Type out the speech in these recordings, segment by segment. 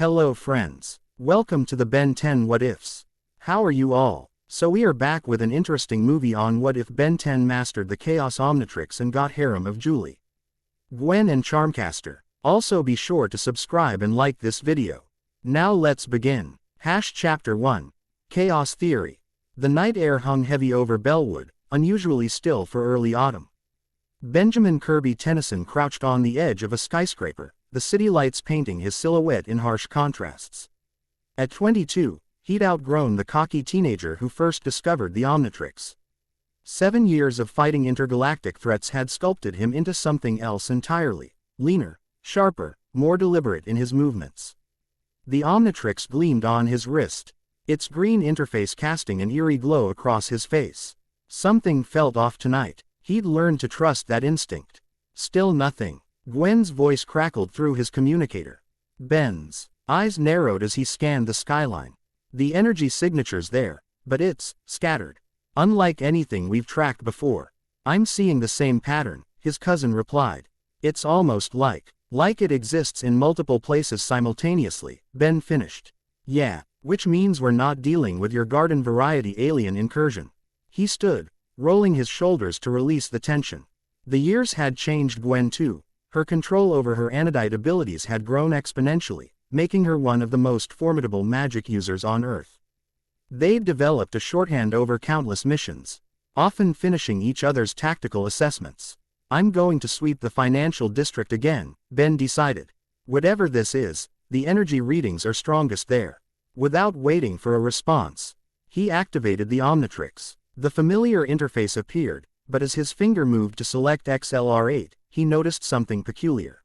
Hello friends. Welcome to the Ben 10 What Ifs. How are you all? So we are back with an interesting movie on what if Ben 10 mastered the Chaos Omnitrix and got Harem of Julie, Gwen and Charmcaster. Also be sure to subscribe and like this video. Now let's begin. Chapter 1. Chaos Theory. The night air hung heavy over Bellwood, unusually still for early autumn. Benjamin Kirby Tennyson crouched on the edge of a skyscraper, the city lights painting his silhouette in harsh contrasts. At 22, he'd outgrown the cocky teenager who first discovered the Omnitrix. 7 years of fighting intergalactic threats had sculpted him into something else entirely, leaner, sharper, more deliberate in his movements. The Omnitrix gleamed on his wrist, its green interface casting an eerie glow across his face. Something felt off tonight. He'd learned to trust that instinct. Still nothing. Gwen's voice crackled through his communicator. Ben's eyes narrowed as he scanned the skyline. The energy signature's there, but it's scattered. Unlike anything we've tracked before. I'm seeing the same pattern, his cousin replied. It's almost like it exists in multiple places simultaneously, Ben finished. Yeah, which means we're not dealing with your garden variety alien incursion. He stood, rolling his shoulders to release the tension. The years had changed Gwen too. Her control over her anodite abilities had grown exponentially, making her one of the most formidable magic users on Earth. They'd developed a shorthand over countless missions, often finishing each other's tactical assessments. I'm going to sweep the financial district again, Ben decided. Whatever this is, the energy readings are strongest there. Without waiting for a response, he activated the Omnitrix. The familiar interface appeared, but as his finger moved to select XLR8, he noticed something peculiar.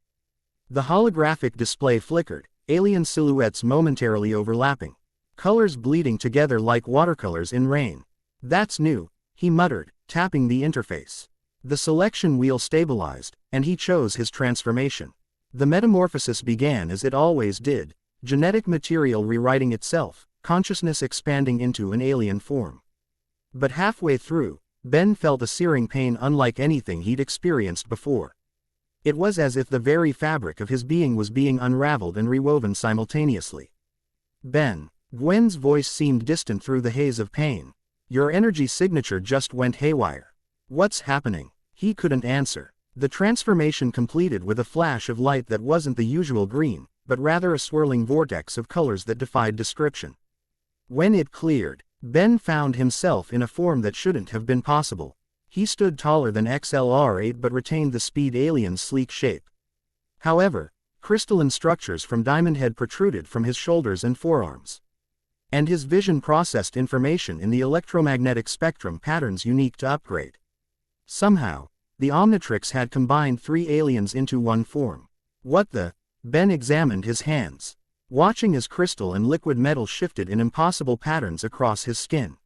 The holographic display flickered, alien silhouettes momentarily overlapping, colors bleeding together like watercolors in rain. That's new, he muttered, tapping the interface. The selection wheel stabilized, and he chose his transformation. The metamorphosis began as it always did, genetic material rewriting itself, consciousness expanding into an alien form. But halfway through, Ben felt a searing pain unlike anything he'd experienced before. It was as if the very fabric of his being was being unraveled and rewoven simultaneously. Ben, Gwen's voice seemed distant through the haze of pain. Your energy signature just went haywire. What's happening? He couldn't answer. The transformation completed with a flash of light that wasn't the usual green, but rather a swirling vortex of colors that defied description. When it cleared, Ben found himself in a form that shouldn't have been possible. He stood taller than XLR8 but retained the speed alien's sleek shape. However, crystalline structures from Diamond Head protruded from his shoulders and forearms. And his vision processed information in the electromagnetic spectrum patterns unique to upgrade. Somehow, the Omnitrix had combined 3 aliens into one form. What the? Ben examined his hands, watching as crystal and liquid metal shifted in impossible patterns across his skin.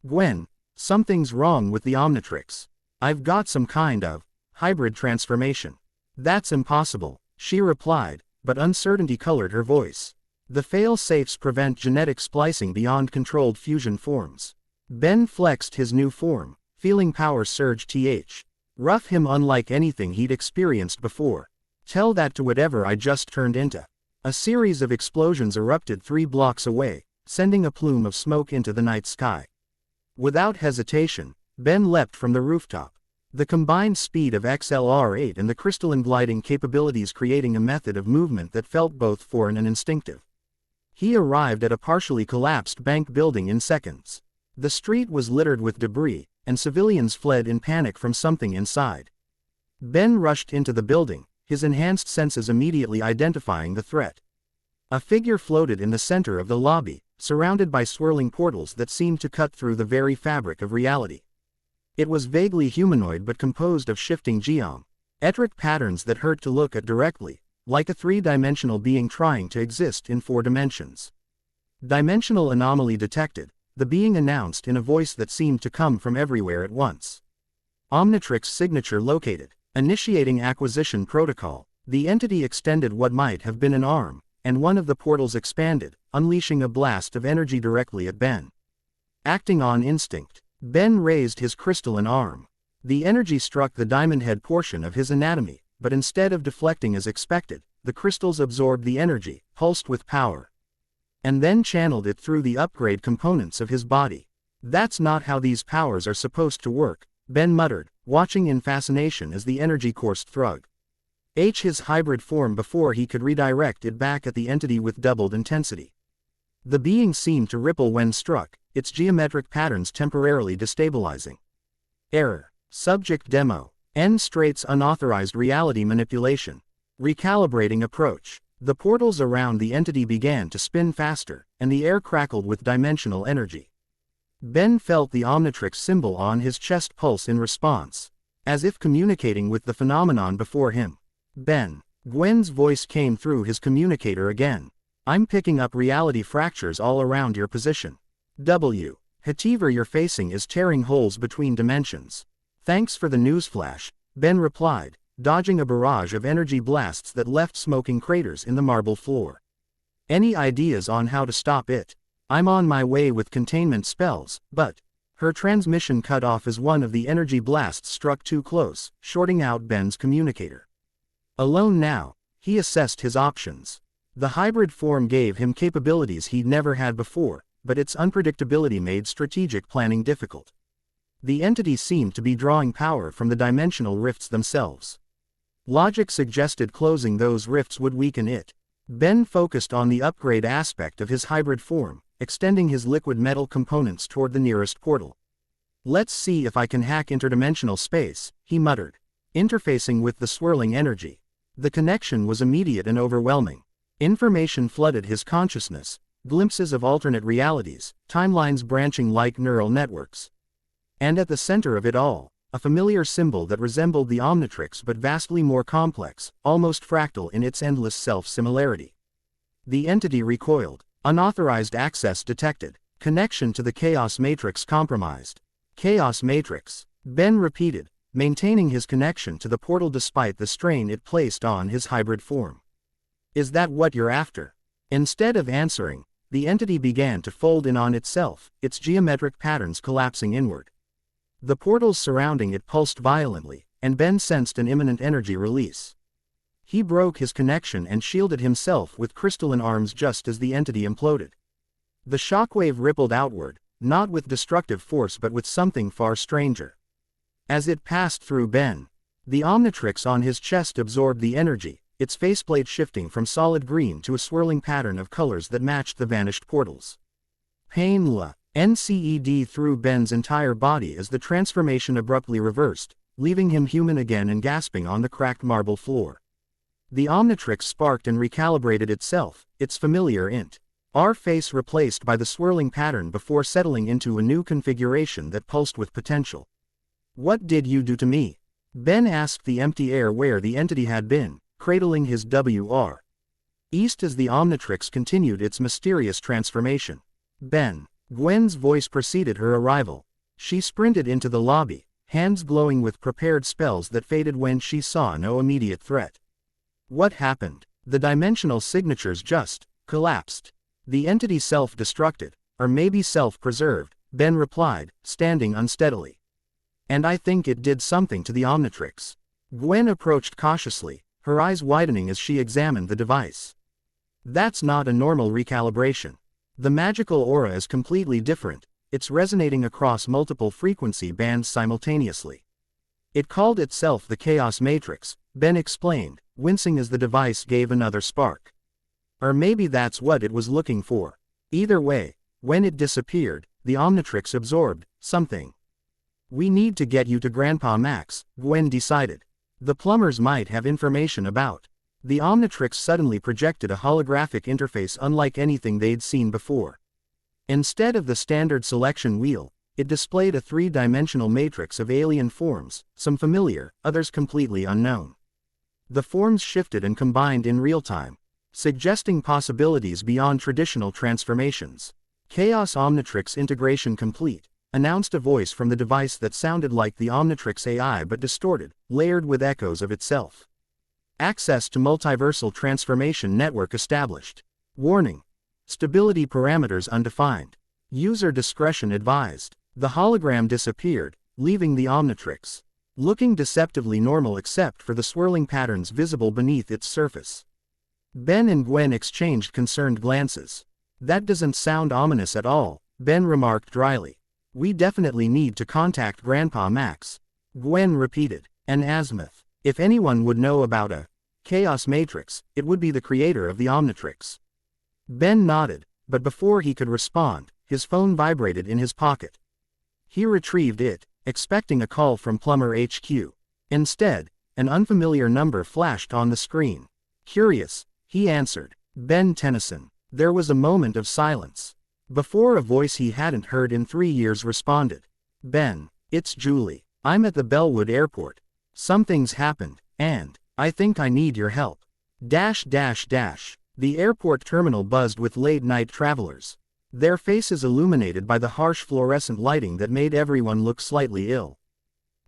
Gwen, something's wrong with the Omnitrix. I've got some kind of hybrid transformation. That's impossible, she replied, but uncertainty colored her voice. The fail-safes prevent genetic splicing beyond controlled fusion forms. Ben flexed his new form, feeling power surge rough him unlike anything he'd experienced before. Tell that to whatever I just turned into. A series of explosions erupted 3 blocks away, sending a plume of smoke into the night sky. Without hesitation, Ben leapt from the rooftop. The combined speed of XLR8 and the crystalline gliding capabilities creating a method of movement that felt both foreign and instinctive. He arrived at a partially collapsed bank building in seconds. The street was littered with debris, and civilians fled in panic from something inside. Ben rushed into the building, his enhanced senses immediately identifying the threat. A figure floated in the center of the lobby, surrounded by swirling portals that seemed to cut through the very fabric of reality. It was vaguely humanoid but composed of shifting geometric patterns that hurt to look at directly, like a 3-dimensional being trying to exist in 4 dimensions. Dimensional anomaly detected, the being announced in a voice that seemed to come from everywhere at once. Omnitrix signature located. Initiating acquisition protocol. The entity extended what might have been an arm, and one of the portals expanded, unleashing a blast of energy directly at Ben. Acting on instinct, Ben raised his crystalline arm. The energy struck the diamond head portion of his anatomy, but instead of deflecting as expected, the crystals absorbed the energy, pulsed with power, and then channeled it through the upgrade components of his body. That's not how these powers are supposed to work, Ben muttered, watching in fascination as the energy coursed through his hybrid form before he could redirect it back at the entity with doubled intensity. The being seemed to ripple when struck, its geometric patterns temporarily destabilizing. Error. Subject demo. N Straight's unauthorized reality manipulation. Recalibrating approach. The portals around the entity began to spin faster, and the air crackled with dimensional energy. Ben felt the Omnitrix symbol on his chest pulse in response, as if communicating with the phenomenon before him. Ben. Gwen's voice came through his communicator again. I'm picking up reality fractures all around your position. W. Whatever you're facing is tearing holes between dimensions. Thanks for the newsflash, Ben replied, dodging a barrage of energy blasts that left smoking craters in the marble floor. Any ideas on how to stop it? I'm on my way with containment spells, but her transmission cut off as one of the energy blasts struck too close, shorting out Ben's communicator. Alone now, he assessed his options. The hybrid form gave him capabilities he'd never had before, but its unpredictability made strategic planning difficult. The entity seemed to be drawing power from the dimensional rifts themselves. Logic suggested closing those rifts would weaken it. Ben focused on the upgrade aspect of his hybrid form, extending his liquid metal components toward the nearest portal. Let's see if I can hack interdimensional space, he muttered, interfacing with the swirling energy. The connection was immediate and overwhelming. Information flooded his consciousness, glimpses of alternate realities, timelines branching like neural networks. And at the center of it all, a familiar symbol that resembled the Omnitrix but vastly more complex, almost fractal in its endless self-similarity. The entity recoiled. Unauthorized access detected. Connection to the Chaos Matrix compromised. Chaos Matrix. Ben repeated, maintaining his connection to the portal despite the strain it placed on his hybrid form. Is that what you're after? Instead of answering, the entity began to fold in on itself, its geometric patterns collapsing inward. The portals surrounding it pulsed violently, and Ben sensed an imminent energy release. He broke his connection and shielded himself with crystalline arms just as the entity imploded. The shockwave rippled outward, not with destructive force but with something far stranger. As it passed through Ben, the Omnitrix on his chest absorbed the energy, its faceplate shifting from solid green to a swirling pattern of colors that matched the vanished portals. Pain NCED through Ben's entire body as the transformation abruptly reversed, leaving him human again and gasping on the cracked marble floor. The Omnitrix sparked and recalibrated itself, its familiar int R face replaced by the swirling pattern before settling into a new configuration that pulsed with potential. What did you do to me? Ben asked the empty air where the entity had been, cradling his WR. East as the Omnitrix continued its mysterious transformation. Ben. Gwen's voice preceded her arrival. She sprinted into the lobby, hands glowing with prepared spells that faded when she saw no immediate threat. What happened? The dimensional signatures just collapsed. The entity self-destructed, or maybe self-preserved, Ben replied, standing unsteadily. And I think it did something to the Omnitrix. Gwen approached cautiously, her eyes widening as she examined the device. That's not a normal recalibration. The magical aura is completely different, it's resonating across multiple frequency bands simultaneously. It called itself the Chaos Matrix, Ben explained, wincing as the device gave another spark. Or maybe that's what it was looking for. Either way, when it disappeared, the Omnitrix absorbed something. We need to get you to Grandpa Max, Gwen decided. The plumbers might have information about. The Omnitrix suddenly projected a holographic interface unlike anything they'd seen before. Instead of the standard selection wheel, it displayed a three-dimensional matrix of alien forms, some familiar, others completely unknown. The forms shifted and combined in real time, suggesting possibilities beyond traditional transformations. Chaos Omnitrix integration complete, announced a voice from the device that sounded like the Omnitrix AI but distorted, layered with echoes of itself. Access to multiversal transformation network established. Warning. Stability parameters undefined. User discretion advised. The hologram disappeared, leaving the Omnitrix looking deceptively normal except for the swirling patterns visible beneath its surface. Ben and Gwen exchanged concerned glances. That doesn't sound ominous at all, Ben remarked dryly. We definitely need to contact Grandpa Max. Gwen repeated. An azimuth. If anyone would know about a chaos matrix, it would be the creator of the Omnitrix. Ben nodded, but before he could respond, his phone vibrated in his pocket. He retrieved it, expecting a call from Plumber HQ. Instead, an unfamiliar number flashed on the screen. Curious, he answered. Ben Tennyson. There was a moment of silence. Before a voice he hadn't heard in 3 years responded. Ben, it's Julie. I'm at the Bellwood Airport. Something's happened, and I think I need your help. The airport terminal buzzed with late-night travelers. Their faces illuminated by the harsh fluorescent lighting that made everyone look slightly ill.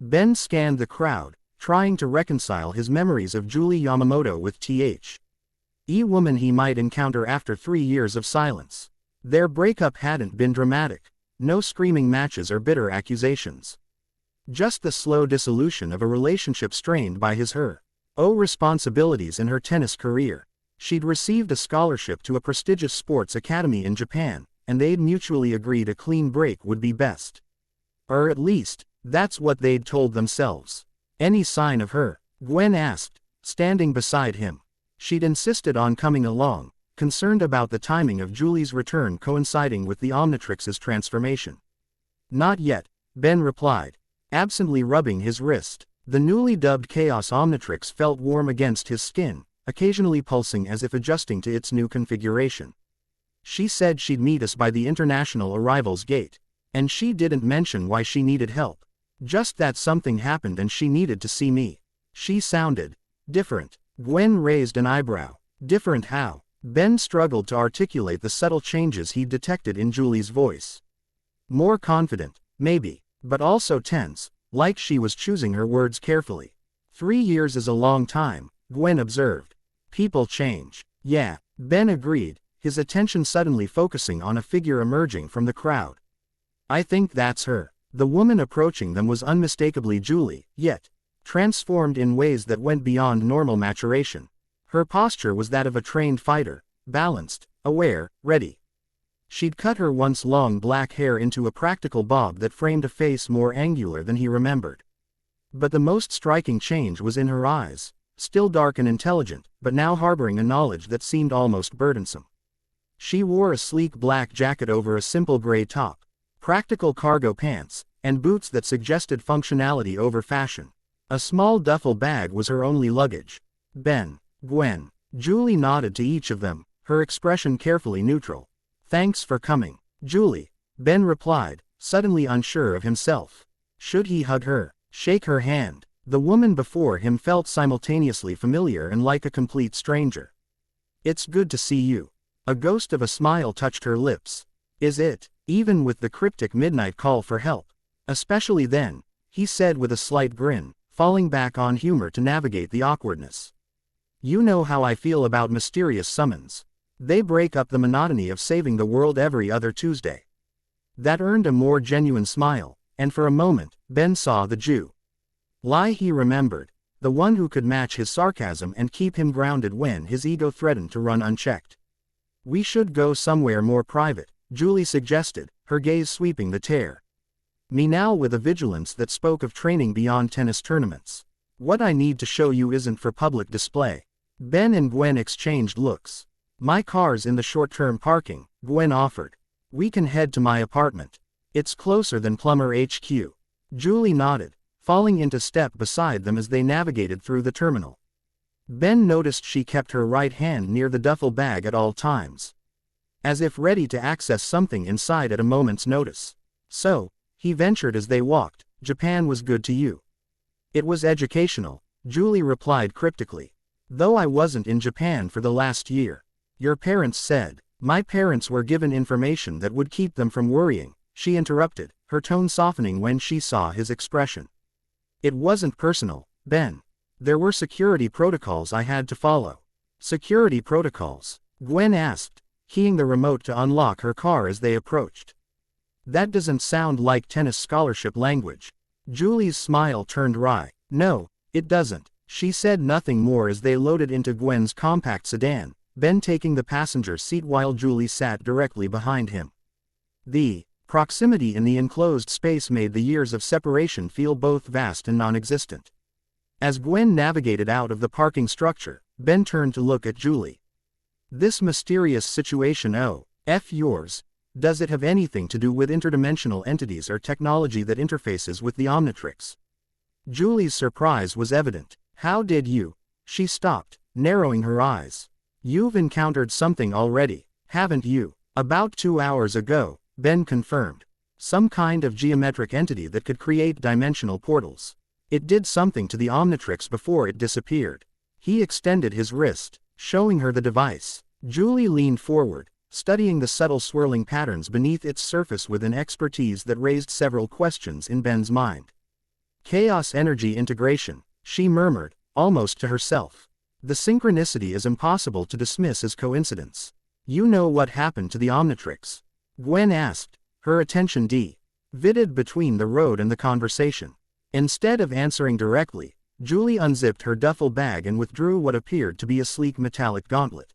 Ben scanned the crowd, trying to reconcile his memories of Julie Yamamoto with the woman he might encounter after 3 years of silence. Their breakup hadn't been dramatic. No screaming matches or bitter accusations. Just the slow dissolution of a relationship strained by her responsibilities in her tennis career. She'd received a scholarship to a prestigious sports academy in Japan, and they'd mutually agreed a clean break would be best. Or at least, that's what they'd told themselves. Any sign of her? Gwen asked, standing beside him. She'd insisted on coming along, concerned about the timing of Julie's return coinciding with the Omnitrix's transformation. Not yet, Ben replied, absently rubbing his wrist. The newly dubbed Chaos Omnitrix felt warm against his skin, occasionally pulsing as if adjusting to its new configuration. She said she'd meet us by the international arrivals gate. And she didn't mention why she needed help. Just that something happened and she needed to see me. She sounded different. Gwen raised an eyebrow. Different how? Ben struggled to articulate the subtle changes he'd detected in Julie's voice. More confident, maybe, but also tense, like she was choosing her words carefully. 3 years is a long time, Gwen observed. People change. Yeah, Ben agreed, his attention suddenly focusing on a figure emerging from the crowd. I think that's her. The woman approaching them was unmistakably Julie, yet transformed in ways that went beyond normal maturation. Her posture was that of a trained fighter, balanced, aware, ready. She'd cut her once long black hair into a practical bob that framed a face more angular than he remembered. But the most striking change was in her eyes, still dark and intelligent, but now harboring a knowledge that seemed almost burdensome. She wore a sleek black jacket over a simple gray top, practical cargo pants, and boots that suggested functionality over fashion. A small duffel bag was her only luggage. Ben, Gwen, Julie nodded to each of them, her expression carefully neutral. Thanks for coming, Julie, Ben replied, suddenly unsure of himself. Should he hug her, shake her hand? The woman before him felt simultaneously familiar and like a complete stranger. It's good to see you. A ghost of a smile touched her lips. Is it? Even with the cryptic midnight call for help. Especially then, he said with a slight grin, falling back on humor to navigate the awkwardness. You know how I feel about mysterious summons. They break up the monotony of saving the world every other Tuesday. That earned a more genuine smile, and for a moment, Ben saw the Julie he remembered, the one who could match his sarcasm and keep him grounded when his ego threatened to run unchecked. We should go somewhere more private, Julie suggested, her gaze sweeping the tear. Me now with a vigilance that spoke of training beyond tennis tournaments. What I need to show you isn't for public display. Ben and Gwen exchanged looks. My car's in the short-term parking, Gwen offered. We can head to my apartment. It's closer than Plumber HQ. Julie nodded, falling into step beside them as they navigated through the terminal. Ben noticed she kept her right hand near the duffel bag at all times, as if ready to access something inside at a moment's notice. So, he ventured as they walked, Japan was good to you. It was educational, Julie replied cryptically. Though I wasn't in Japan for the last year. Your parents said. My parents were given information that would keep them from worrying, she interrupted, her tone softening when she saw his expression. It wasn't personal, Ben. There were security protocols I had to follow. Security protocols? Gwen asked, keying the remote to unlock her car as they approached. That doesn't sound like tennis scholarship language. Julie's smile turned wry. No, it doesn't. She said nothing more as they loaded into Gwen's compact sedan, Ben taking the passenger seat while Julie sat directly behind him. The proximity in the enclosed space made the years of separation feel both vast and non-existent. As Gwen navigated out of the parking structure, Ben turned to look at Julie. This mysterious situation, oh, F yours, does it have anything to do with interdimensional entities or technology that interfaces with the Omnitrix? Julie's surprise was evident. How did you? She stopped, narrowing her eyes. You've encountered something already, haven't you? About 2 hours ago, Ben confirmed. Some kind of geometric entity that could create dimensional portals. It did something to the Omnitrix before it disappeared. He extended his wrist, showing her the device. Julie leaned forward, studying the subtle swirling patterns beneath its surface with an expertise that raised several questions in Ben's mind. Chaos energy integration, she murmured, almost to herself. The synchronicity is impossible to dismiss as coincidence. You know what happened to the Omnitrix? Gwen asked, her attention divided between the road and the conversation. Instead of answering directly, Julie unzipped her duffel bag and withdrew what appeared to be a sleek metallic gauntlet.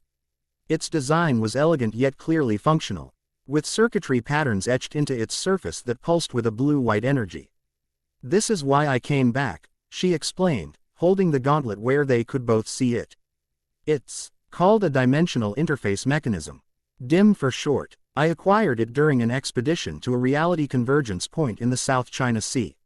Its design was elegant yet clearly functional, with circuitry patterns etched into its surface that pulsed with a blue-white energy. This is why I came back, she explained, holding the gauntlet where they could both see it. It's called a dimensional interface mechanism. DIM for short. I acquired it during an expedition to a reality convergence point in the South China Sea.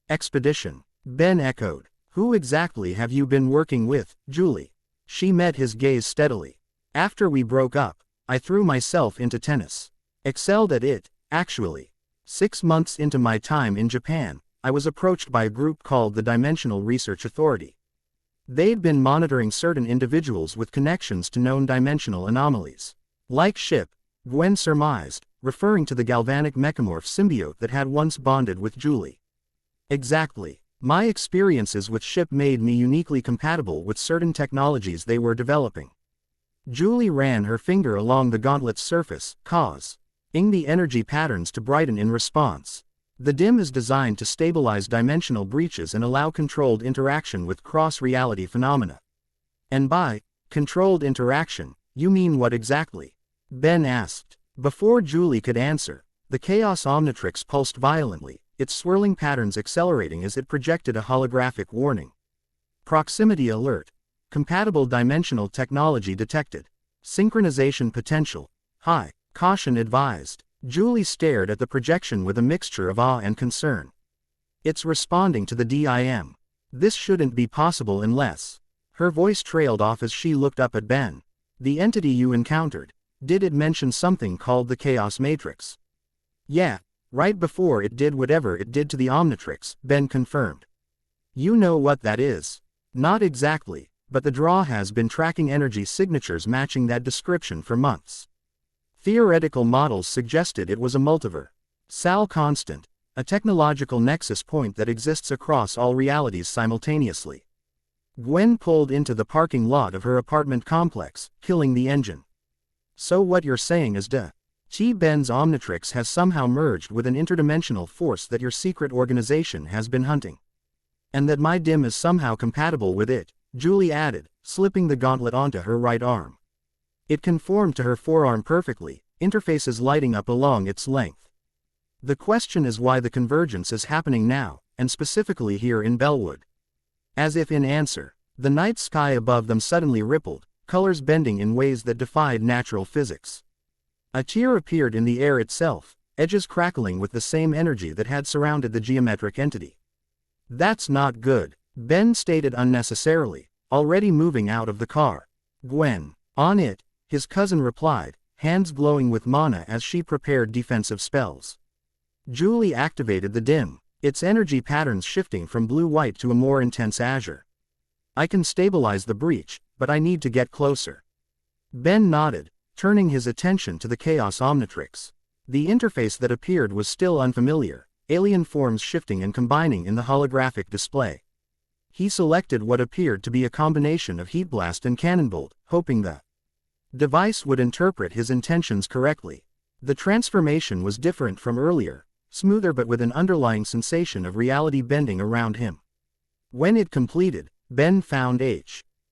Expedition? Ben echoed. Who exactly have you been working with, Julie? She met his gaze steadily. After we broke up, I threw myself into tennis. Excelled at it, actually. 6 months into my time in Japan, I was approached by a group called the Dimensional Research Authority. They'd been monitoring certain individuals with connections to known dimensional anomalies. Like Ship, Gwen surmised, referring to the galvanic mechamorph symbiote that had once bonded with Julie. Exactly. My experiences with Ship made me uniquely compatible with certain technologies they were developing. Julie ran her finger along the gauntlet's surface, causing the energy patterns to brighten in response. The DIM is designed to stabilize dimensional breaches and allow controlled interaction with cross-reality phenomena. And by controlled interaction, you mean what exactly? Ben asked. Before Julie could answer, the Chaos Omnitrix pulsed violently, its swirling patterns accelerating as it projected a holographic warning. Proximity alert. Compatible dimensional technology detected. Synchronization potential high. Caution advised. Julie stared at the projection with a mixture of awe and concern. It's responding to the DIM. This shouldn't be possible unless. Her voice trailed off as she looked up at Ben. The entity you encountered, did it mention something called the Chaos Matrix? Yeah, right before it did whatever it did to the Omnitrix, Ben confirmed. You know what that is? Not exactly, but the draw has been tracking energy signatures matching that description for months. Theoretical models suggested it was a multiverse constant, a technological nexus point that exists across all realities simultaneously. Gwen pulled into the parking lot of her apartment complex, killing the engine. So what you're saying is Ben's Omnitrix has somehow merged with an interdimensional force that your secret organization has been hunting. And that my DIM is somehow compatible with it, Julie added, slipping the gauntlet onto her right arm. It conformed to her forearm perfectly, interfaces lighting up along its length. The question is why the convergence is happening now, and specifically here in Bellwood. As if in answer, the night sky above them suddenly rippled, colors bending in ways that defied natural physics. A tear appeared in the air itself, edges crackling with the same energy that had surrounded the geometric entity. That's not good, Ben stated unnecessarily, already moving out of the car. Gwen, on it, his cousin replied, hands glowing with mana as she prepared defensive spells. Julie activated the DIM, its energy patterns shifting from blue-white to a more intense azure. I can stabilize the breach, but I need to get closer. Ben nodded, turning his attention to the Chaos Omnitrix. The interface that appeared was still unfamiliar, alien forms shifting and combining in the holographic display. He selected what appeared to be a combination of heat blast and cannonbolt, hoping the device would interpret his intentions correctly. The transformation was different from earlier, smoother but with an underlying sensation of reality bending around him. When it completed, Ben found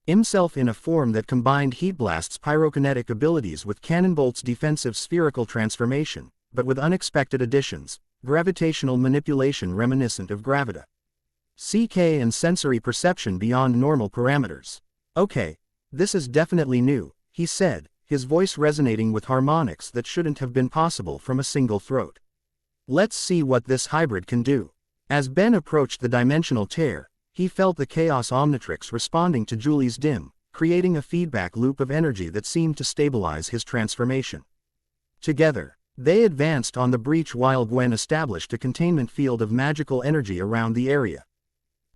himself in a form that combined Heatblast's pyrokinetic abilities with Cannonbolt's defensive spherical transformation, but with unexpected additions, gravitational manipulation reminiscent of gravita, CK and sensory perception beyond normal parameters. Okay, this is definitely new, he said, his voice resonating with harmonics that shouldn't have been possible from a single throat. Let's see what this hybrid can do. As Ben approached the dimensional tear, he felt the Chaos Omnitrix responding to Julie's dim, creating a feedback loop of energy that seemed to stabilize his transformation. Together, they advanced on the breach while Gwen established a containment field of magical energy around the area.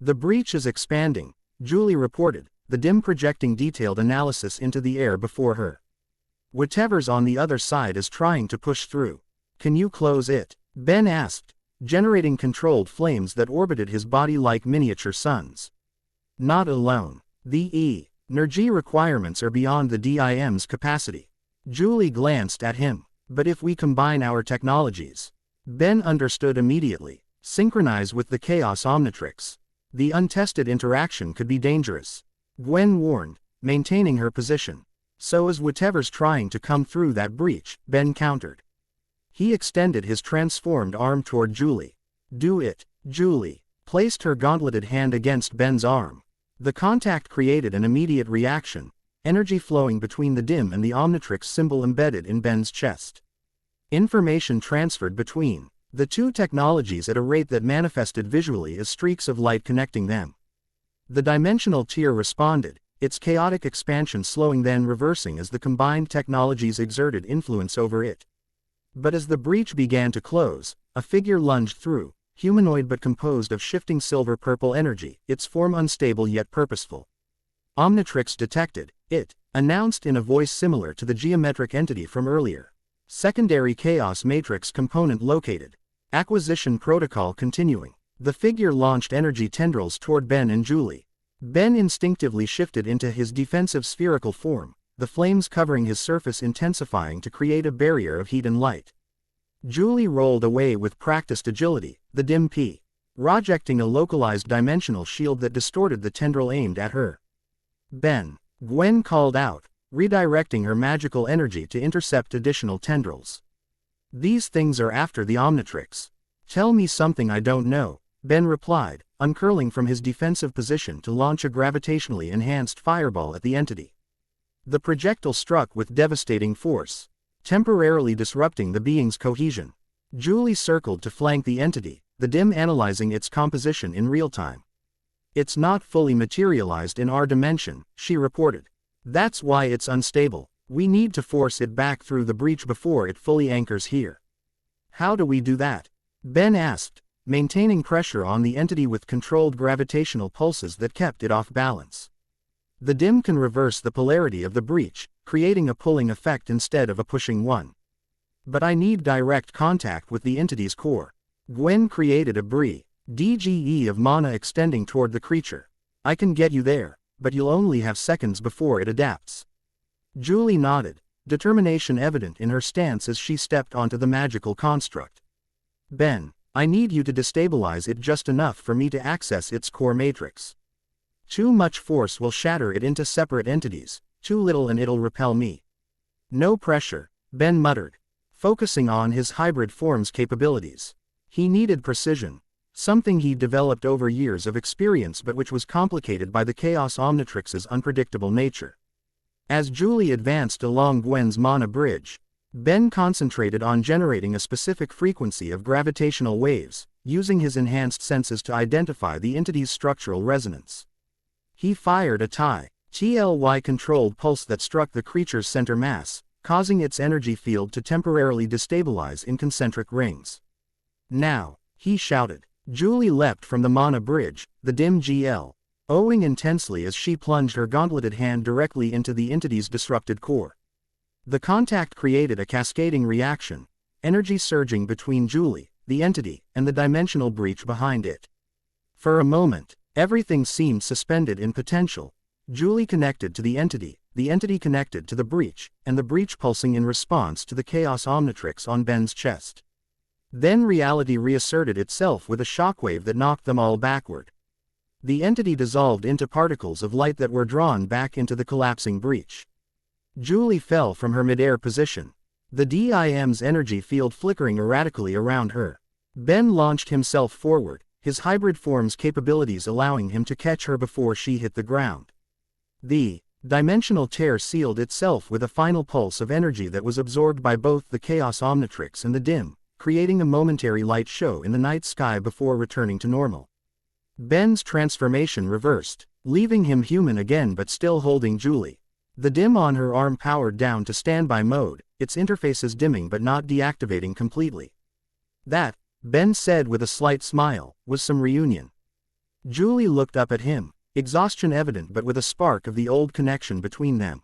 The breach is expanding, Julie reported, the dim projecting detailed analysis into the air before her. Whatever's on the other side is trying to push through. Can you close it? Ben asked, generating controlled flames that orbited his body like miniature suns. Not alone. The energy requirements are beyond the DIM's capacity. Julie glanced at him. But if we combine our technologies, Ben understood immediately, synchronize with the Chaos Omnitrix. The untested interaction could be dangerous. Gwen warned, maintaining her position. So is whatever's trying to come through that breach, Ben countered. He extended his transformed arm toward Julie. Do it, Julie placed her gauntleted hand against Ben's arm. The contact created an immediate reaction, energy flowing between the dim and the Omnitrix symbol embedded in Ben's chest. Information transferred between the two technologies at a rate that manifested visually as streaks of light connecting them. The dimensional tier responded, its chaotic expansion slowing then reversing as the combined technologies exerted influence over it. But as the breach began to close, a figure lunged through, humanoid but composed of shifting silver-purple energy, its form unstable yet purposeful. Omnitrix detected, it announced in a voice similar to the geometric entity from earlier. Secondary Chaos Matrix component located. Acquisition protocol continuing. The figure launched energy tendrils toward Ben and Julie. Ben instinctively shifted into his defensive spherical form, the flames covering his surface intensifying to create a barrier of heat and light. Julie rolled away with practiced agility, the dim projecting a localized dimensional shield that distorted the tendril aimed at her. Ben, Gwen called out, redirecting her magical energy to intercept additional tendrils. These things are after the Omnitrix. Tell me something I don't know, Ben replied, uncurling from his defensive position to launch a gravitationally enhanced fireball at the entity. The projectile struck with devastating force, temporarily disrupting the being's cohesion. Julie circled to flank the entity, the dim analyzing its composition in real time. It's not fully materialized in our dimension, she reported. That's why it's unstable. We need to force it back through the breach before it fully anchors here. How do we do that? Ben asked, maintaining pressure on the entity with controlled gravitational pulses that kept it off balance. The dim can reverse the polarity of the breach, creating a pulling effect instead of a pushing one. But I need direct contact with the entity's core. Gwen created a DGE of mana extending toward the creature. I can get you there, but you'll only have seconds before it adapts. Julie nodded, determination evident in her stance as she stepped onto the magical construct. Ben, I need you to destabilize it just enough for me to access its core matrix. Too much force will shatter it into separate entities, too little and it'll repel me. No pressure, Ben muttered, focusing on his hybrid form's capabilities. He needed precision, something he'd developed over years of experience but which was complicated by the Chaos Omnitrix's unpredictable nature. As Julie advanced along Gwen's mana bridge, Ben concentrated on generating a specific frequency of gravitational waves, using his enhanced senses to identify the entity's structural resonance. He fired a TLY-controlled pulse that struck the creature's center mass, causing its energy field to temporarily destabilize in concentric rings. Now, he shouted. Julie leapt from the mana bridge, the dim owing intensely as she plunged her gauntleted hand directly into the entity's disrupted core. The contact created a cascading reaction, energy surging between Julie, the entity, and the dimensional breach behind it. For a moment, everything seemed suspended in potential. Julie connected to the entity connected to the breach, and the breach pulsing in response to the Chaos Omnitrix on Ben's chest. Then reality reasserted itself with a shockwave that knocked them all backward. The entity dissolved into particles of light that were drawn back into the collapsing breach. Julie fell from her midair position. The DIM's energy field flickering erratically around her. Ben launched himself forward, his hybrid form's capabilities allowing him to catch her before she hit the ground. The dimensional tear sealed itself with a final pulse of energy that was absorbed by both the Chaos Omnitrix and the dim, creating a momentary light show in the night sky before returning to normal. Ben's transformation reversed, leaving him human again but still holding Julie. The dim on her arm powered down to standby mode, its interfaces dimming but not deactivating completely. That, Ben said with a slight smile, was some reunion. Julie looked up at him, exhaustion evident but with a spark of the old connection between them.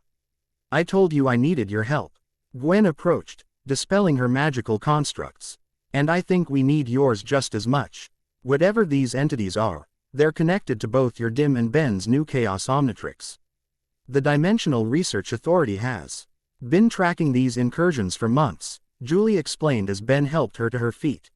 I told you I needed your help. Gwen approached, dispelling her magical constructs. And I think we need yours just as much. Whatever these entities are, they're connected to both your dim and Ben's new Chaos Omnitrix. The Dimensional Research Authority has been tracking these incursions for months, Julie explained as Ben helped her to her feet.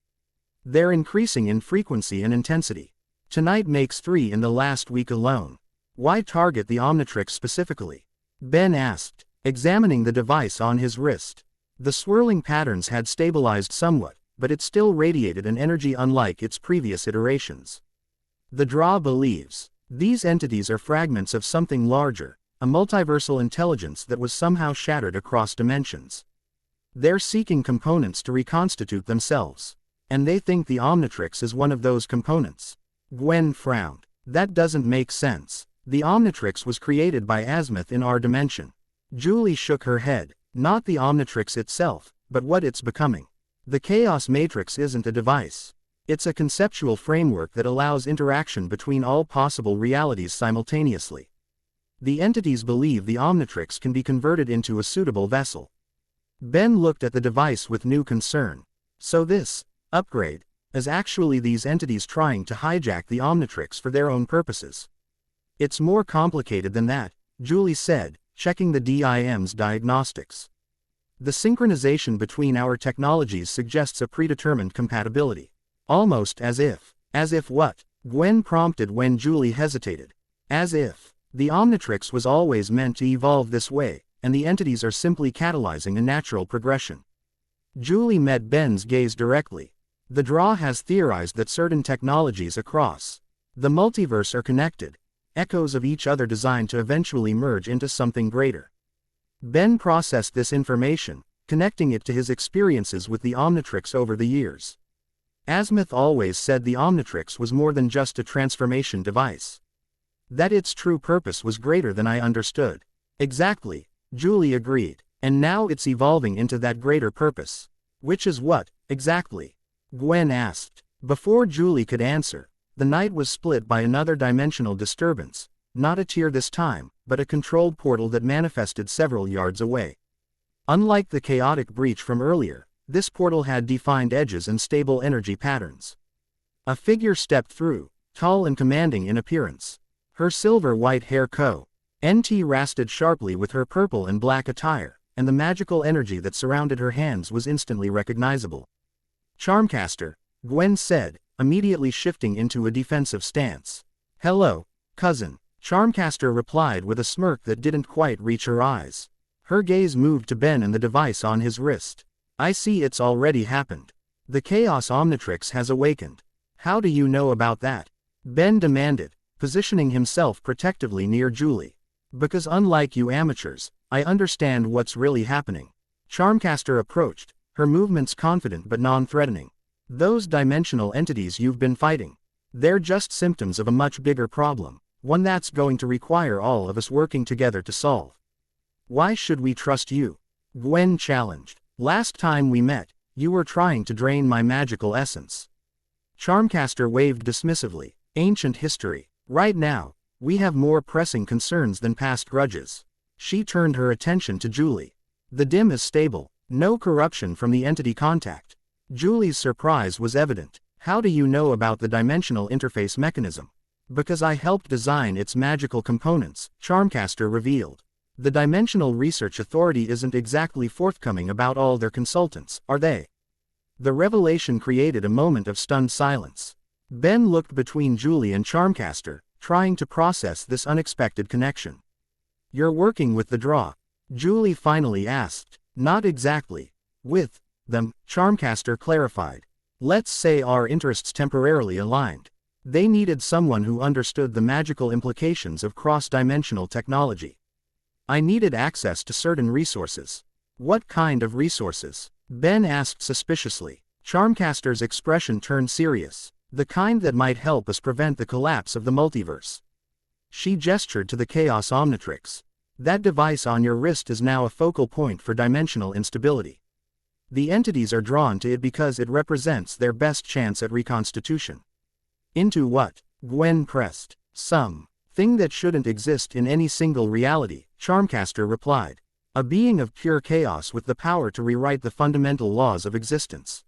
They're increasing in frequency and intensity. Tonight makes 3 in the last week alone. Why target the Omnitrix specifically? Ben asked, examining the device on his wrist. The swirling patterns had stabilized somewhat, but it still radiated an energy unlike its previous iterations. The Draw believes these entities are fragments of something larger, a multiversal intelligence that was somehow shattered across dimensions. They're seeking components to reconstitute themselves. And they think the Omnitrix is one of those components. Gwen frowned. That doesn't make sense. The Omnitrix was created by Azimuth in our dimension. Julie shook her head. Not the Omnitrix itself, but what it's becoming. The Chaos Matrix isn't a device. It's a conceptual framework that allows interaction between all possible realities simultaneously. The entities believe the Omnitrix can be converted into a suitable vessel. Ben looked at the device with new concern. So this upgrade is actually these entities trying to hijack the Omnitrix for their own purposes. It's more complicated than that, Julie said, checking the DIM's diagnostics. The synchronization between our technologies suggests a predetermined compatibility. Almost as if what? Gwen prompted when Julie hesitated. As if the Omnitrix was always meant to evolve this way, and the entities are simply catalyzing a natural progression. Julie met Ben's gaze directly. The Draw has theorized that certain technologies across the multiverse are connected, echoes of each other designed to eventually merge into something greater. Ben processed this information, connecting it to his experiences with the Omnitrix over the years. Azimuth always said the Omnitrix was more than just a transformation device. That its true purpose was greater than I understood. Exactly, Julie agreed, and now it's evolving into that greater purpose. Which is what, exactly? Gwen asked. Before Julie could answer, the night was split by another dimensional disturbance, not a tear this time, but a controlled portal that manifested several yards away. Unlike the chaotic breach from earlier, this portal had defined edges and stable energy patterns. A figure stepped through, tall and commanding in appearance. Her silver-white hair contrasted sharply with her purple and black attire, and the magical energy that surrounded her hands was instantly recognizable. Charmcaster, Gwen said, immediately shifting into a defensive stance. Hello, cousin, Charmcaster replied with a smirk that didn't quite reach her eyes. Her gaze moved to Ben and the device on his wrist. I see it's already happened. The Chaos Omnitrix has awakened. How do you know about that? Ben demanded, positioning himself protectively near Julie. Because unlike you amateurs, I understand what's really happening. Charmcaster approached, her movements confident but non-threatening. Those dimensional entities you've been fighting. They're just symptoms of a much bigger problem, one that's going to require all of us working together to solve. Why should we trust you? Gwen challenged. Last time we met, you were trying to drain my magical essence. Charmcaster waved dismissively. Ancient history. Right now, we have more pressing concerns than past grudges. She turned her attention to Julie. The dim is stable, no corruption from the entity contact. Julie's surprise was evident. How do you know about the dimensional interface mechanism? Because I helped design its magical components, Charmcaster revealed. The Dimensional Research Authority isn't exactly forthcoming about all their consultants, are they? The revelation created a moment of stunned silence. Ben looked between Julie and Charmcaster, trying to process this unexpected connection. "You're working with the draw?" Julie finally asked. "Not exactly. With them," Charmcaster clarified. "Let's say our interests temporarily aligned. They needed someone who understood the magical implications of cross-dimensional technology. I needed access to certain resources." "What kind of resources?" Ben asked suspiciously. Charmcaster's expression turned serious. "The kind that might help us prevent the collapse of the multiverse." She gestured to the Chaos Omnitrix. "That device on your wrist is now a focal point for dimensional instability. The entities are drawn to it because it represents their best chance at reconstitution." "Into what?" Gwen pressed. "Thing that shouldn't exist in any single reality," Charmcaster replied. "A being of pure chaos with the power to rewrite the fundamental laws of existence."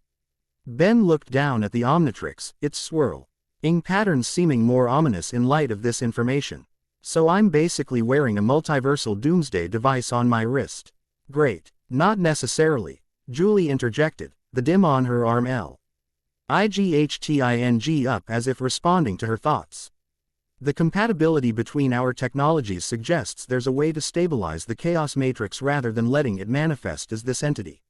Ben looked down at the Omnitrix, its swirling patterns seeming more ominous in light of this information. "So I'm basically wearing a multiversal doomsday device on my wrist." "Great." "Not necessarily," Julie interjected, the dim on her arm lighting up as if responding to her thoughts. "The compatibility between our technologies suggests there's a way to stabilize the chaos matrix rather than letting it manifest as this entity."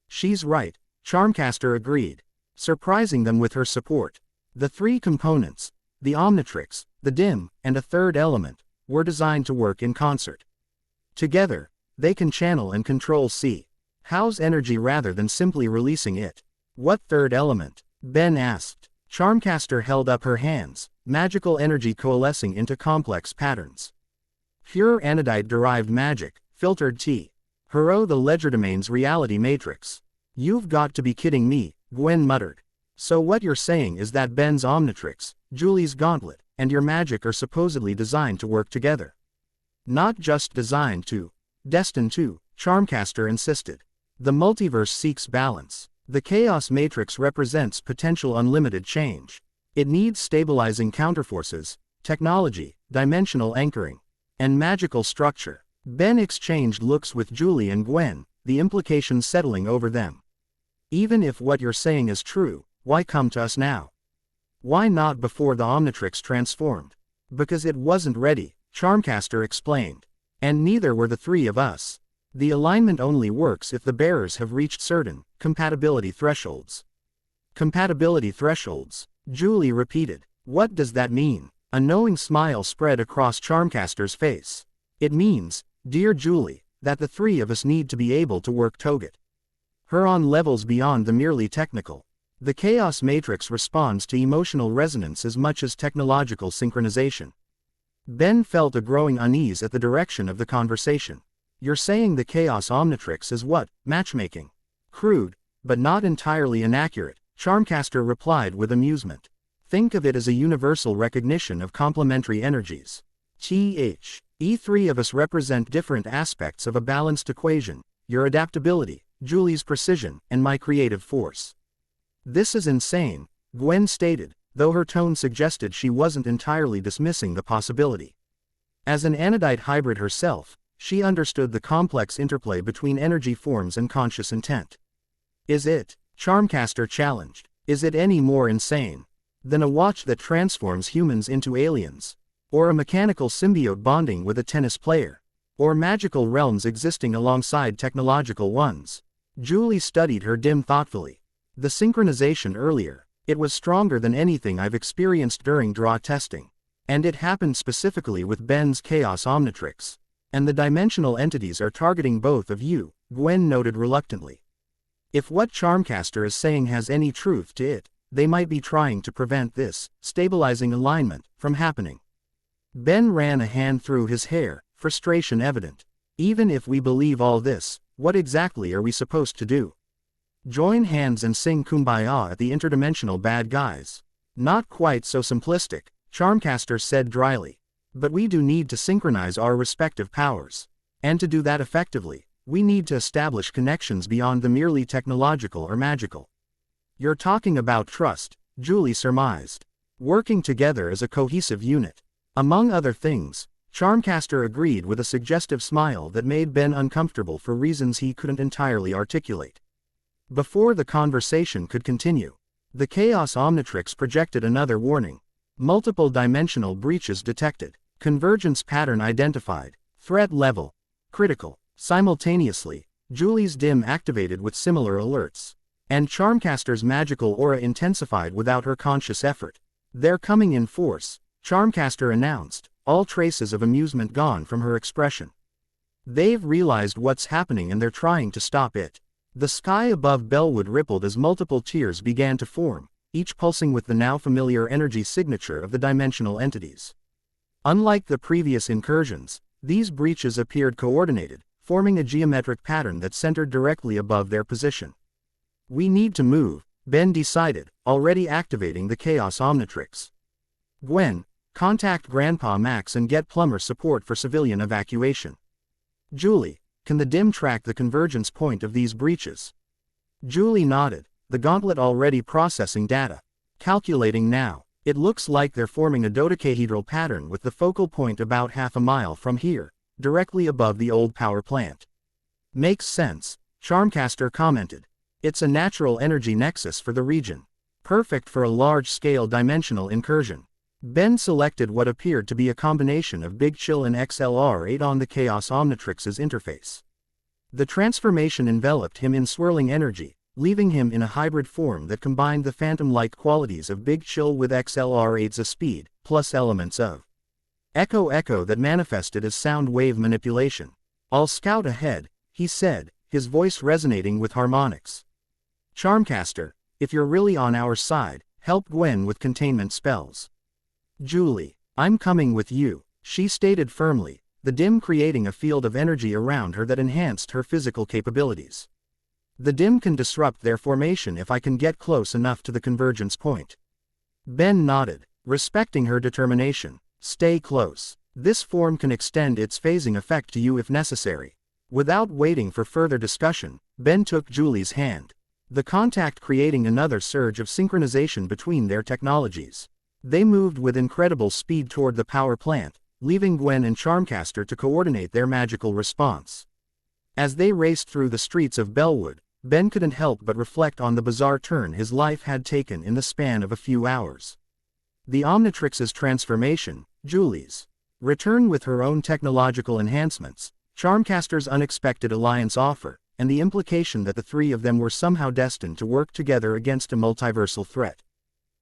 "She's right," Charmcaster agreed, surprising them with her support. The three components, the Omnitrix, the dim, and a third element, were designed to work in concert. Together, they can channel and control How's energy rather than simply releasing it. "What third element?" Ben asked. Charmcaster held up her hands, magical energy coalescing into complex patterns. "Pure anodite-derived magic, filtered Hero the Legerdemain's reality matrix." "You've got to be kidding me," Gwen muttered. "So what you're saying is that Ben's Omnitrix, Julie's gauntlet, and your magic are supposedly designed to work together?" "Not just designed to. Destined to," Charmcaster insisted. "The multiverse seeks balance. The chaos matrix represents potential unlimited change. It needs stabilizing counterforces, technology, dimensional anchoring, and magical structure." Ben exchanged looks with Julie and Gwen, the implications settling over them. "Even if what you're saying is true, why come to us now? Why not before the Omnitrix transformed?" "Because it wasn't ready," Charmcaster explained. "And neither were the three of us. The alignment only works if the bearers have reached certain compatibility thresholds." "Compatibility thresholds," Julie repeated. "What does that mean?" A knowing smile spread across Charmcaster's face. "It means, dear Julie, that the three of us need to be able to work together on levels beyond the merely technical. The chaos matrix responds to emotional resonance as much as technological synchronization." Ben felt a growing unease at the direction of the conversation. "You're saying the chaos Omnitrix is what, matchmaking?" "Crude, but not entirely inaccurate," Charmcaster replied with amusement. "Think of it as a universal recognition of complementary energies. Three of us represent different aspects of a balanced equation, your adaptability, Julie's precision, and my creative force." "This is insane," Gwen stated, though her tone suggested she wasn't entirely dismissing the possibility. As an anodite hybrid herself, she understood the complex interplay between energy forms and conscious intent. "Is it," Charmcaster challenged, "is it any more insane than a watch that transforms humans into aliens? Or a mechanical symbiote bonding with a tennis player? Or magical realms existing alongside technological ones?" Julie studied her dim thoughtfully. "The synchronization earlier, it was stronger than anything I've experienced during draw testing. And it happened specifically with Ben's Chaos Omnitrix. And the dimensional entities are targeting both of you," Gwen noted reluctantly. "If what Charmcaster is saying has any truth to it, they might be trying to prevent this stabilizing alignment from happening." Ben ran a hand through his hair, frustration evident. "Even if we believe all this, what exactly are we supposed to do? Join hands and sing Kumbaya at the interdimensional bad guys?" "Not quite so simplistic," Charmcaster said dryly. "But we do need to synchronize our respective powers. And to do that effectively, we need to establish connections beyond the merely technological or magical." "You're talking about trust," Julie surmised. "Working together as a cohesive unit." "Among other things," Charmcaster agreed with a suggestive smile that made Ben uncomfortable for reasons he couldn't entirely articulate. Before the conversation could continue, the Chaos Omnitrix projected another warning. Multiple dimensional breaches detected. Convergence pattern identified. Threat level. Critical. Simultaneously, Julie's dim activated with similar alerts. And Charmcaster's magical aura intensified without her conscious effort. "They're coming in force," Charmcaster announced, all traces of amusement gone from her expression. "They've realized what's happening and they're trying to stop it." The sky above Bellwood rippled as multiple tiers began to form, each pulsing with the now familiar energy signature of the dimensional entities. Unlike the previous incursions, these breaches appeared coordinated, forming a geometric pattern that centered directly above their position. "We need to move," Ben decided, already activating the Chaos Omnitrix. "Gwen, contact Grandpa Max and get plumber support for civilian evacuation." "Julie, can the DIM track the convergence point of these breaches?" Julie nodded, the gauntlet already processing data. "Calculating now. It looks like they're forming a dodecahedral pattern with the focal point about half a mile from here, directly above the old power plant." "Makes sense," Charmcaster commented. "It's a natural energy nexus for the region. Perfect for a large-scale dimensional incursion." Ben selected what appeared to be a combination of Big Chill and XLR8 on the Chaos Omnitrix's interface. The transformation enveloped him in swirling energy, leaving him in a hybrid form that combined the phantom-like qualities of Big Chill with XLR8's speed, plus elements of echo that manifested as sound wave manipulation. "I'll scout ahead," he said, his voice resonating with harmonics. "Charmcaster, if you're really on our side, help Gwen with containment spells." "Julie, I'm coming with you," she stated firmly, the DIM creating a field of energy around her that enhanced her physical capabilities. "The DIM can disrupt their formation if I can get close enough to the convergence point." Ben nodded, respecting her determination. "Stay close. This form can extend its phasing effect to you if necessary." Without waiting for further discussion, Ben took Julie's hand, the contact creating another surge of synchronization between their technologies. They moved with incredible speed toward the power plant, leaving Gwen and Charmcaster to coordinate their magical response. As they raced through the streets of Bellwood, Ben couldn't help but reflect on the bizarre turn his life had taken in the span of a few hours. The Omnitrix's transformation, Julie's return with her own technological enhancements, Charmcaster's unexpected alliance offer, and the implication that the three of them were somehow destined to work together against a multiversal threat.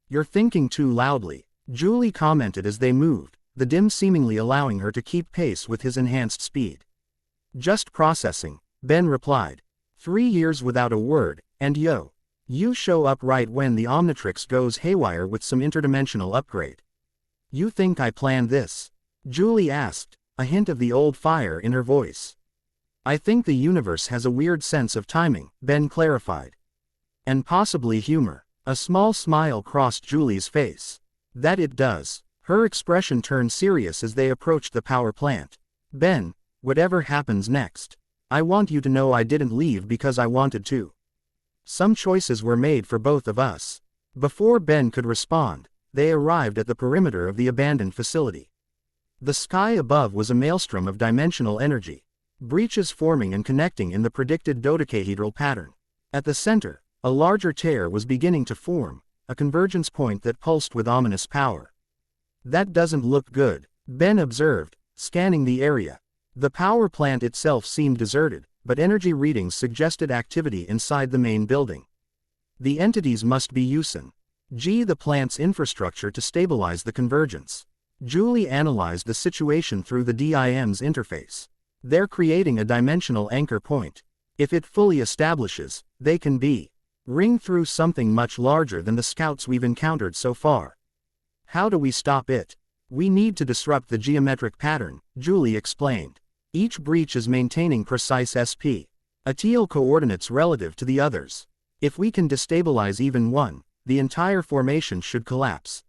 "You're thinking too loudly," Julie commented as they moved, the DIM seemingly allowing her to keep pace with his enhanced speed. "Just processing," Ben replied. 3 years without a word, and you show up right when the Omnitrix goes haywire with some interdimensional upgrade." "You think I planned this?" Julie asked, a hint of the old fire in her voice. "I think the universe has a weird sense of timing," Ben clarified. "And possibly humor." A small smile crossed Julie's face. "That it does." Her expression turned serious as they approached the power plant. "Ben, whatever happens next, I want you to know I didn't leave because I wanted to. Some choices were made for both of us." Before Ben could respond, they arrived at the perimeter of the abandoned facility. The sky above was a maelstrom of dimensional energy, breaches forming and connecting in the predicted dodecahedral pattern. At the center, a larger tear was beginning to form, a convergence point that pulsed with ominous power. "That doesn't look good," Ben observed, scanning the area. The power plant itself seemed deserted, but energy readings suggested activity inside the main building. "The entities must be using the plant's infrastructure to stabilize the convergence." Julie analyzed the situation through the DIM's interface. "They're creating a dimensional anchor point. If it fully establishes, they can ring through something much larger than the scouts we've encountered so far." "How do we stop it?" "We need to disrupt the geometric pattern," Julie explained. "Each breach is maintaining precise ATL coordinates relative to the others. If we can destabilize even one, the entire formation should collapse."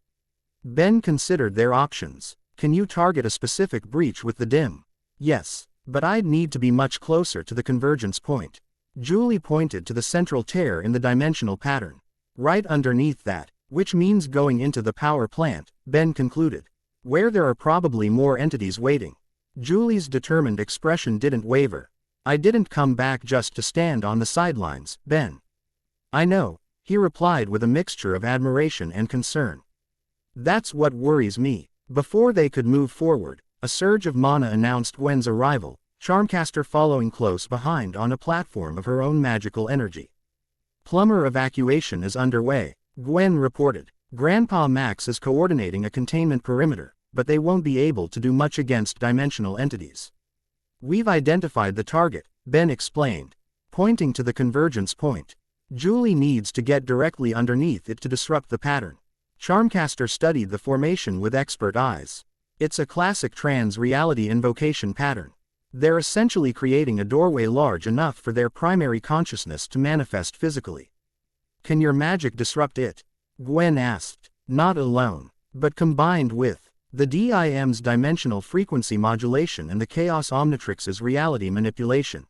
Ben considered their options. "Can you target a specific breach with the DIM?" "Yes, but I'd need to be much closer to the convergence point." Julie pointed to the central tear in the dimensional pattern. "Right underneath that, which means going into the power plant," Ben concluded. "Where there are probably more entities waiting." Julie's determined expression didn't waver. "I didn't come back just to stand on the sidelines, Ben." "I know," he replied with a mixture of admiration and concern. That's what worries me. Before they could move forward, a surge of mana announced Gwen's arrival, Charmcaster following close behind on a platform of her own magical energy. Plumber evacuation is underway, Gwen reported. Grandpa Max is coordinating a containment perimeter, but they won't be able to do much against dimensional entities. We've identified the target, Ben explained, pointing to the convergence point. Julie needs to get directly underneath it to disrupt the pattern. Charmcaster studied the formation with expert eyes. It's a classic trans-reality invocation pattern. They're essentially creating a doorway large enough for their primary consciousness to manifest physically. Can your magic disrupt it? Gwen asked. Not alone, but combined with the DIM's dimensional frequency modulation and the Chaos Omnitrix's reality manipulation.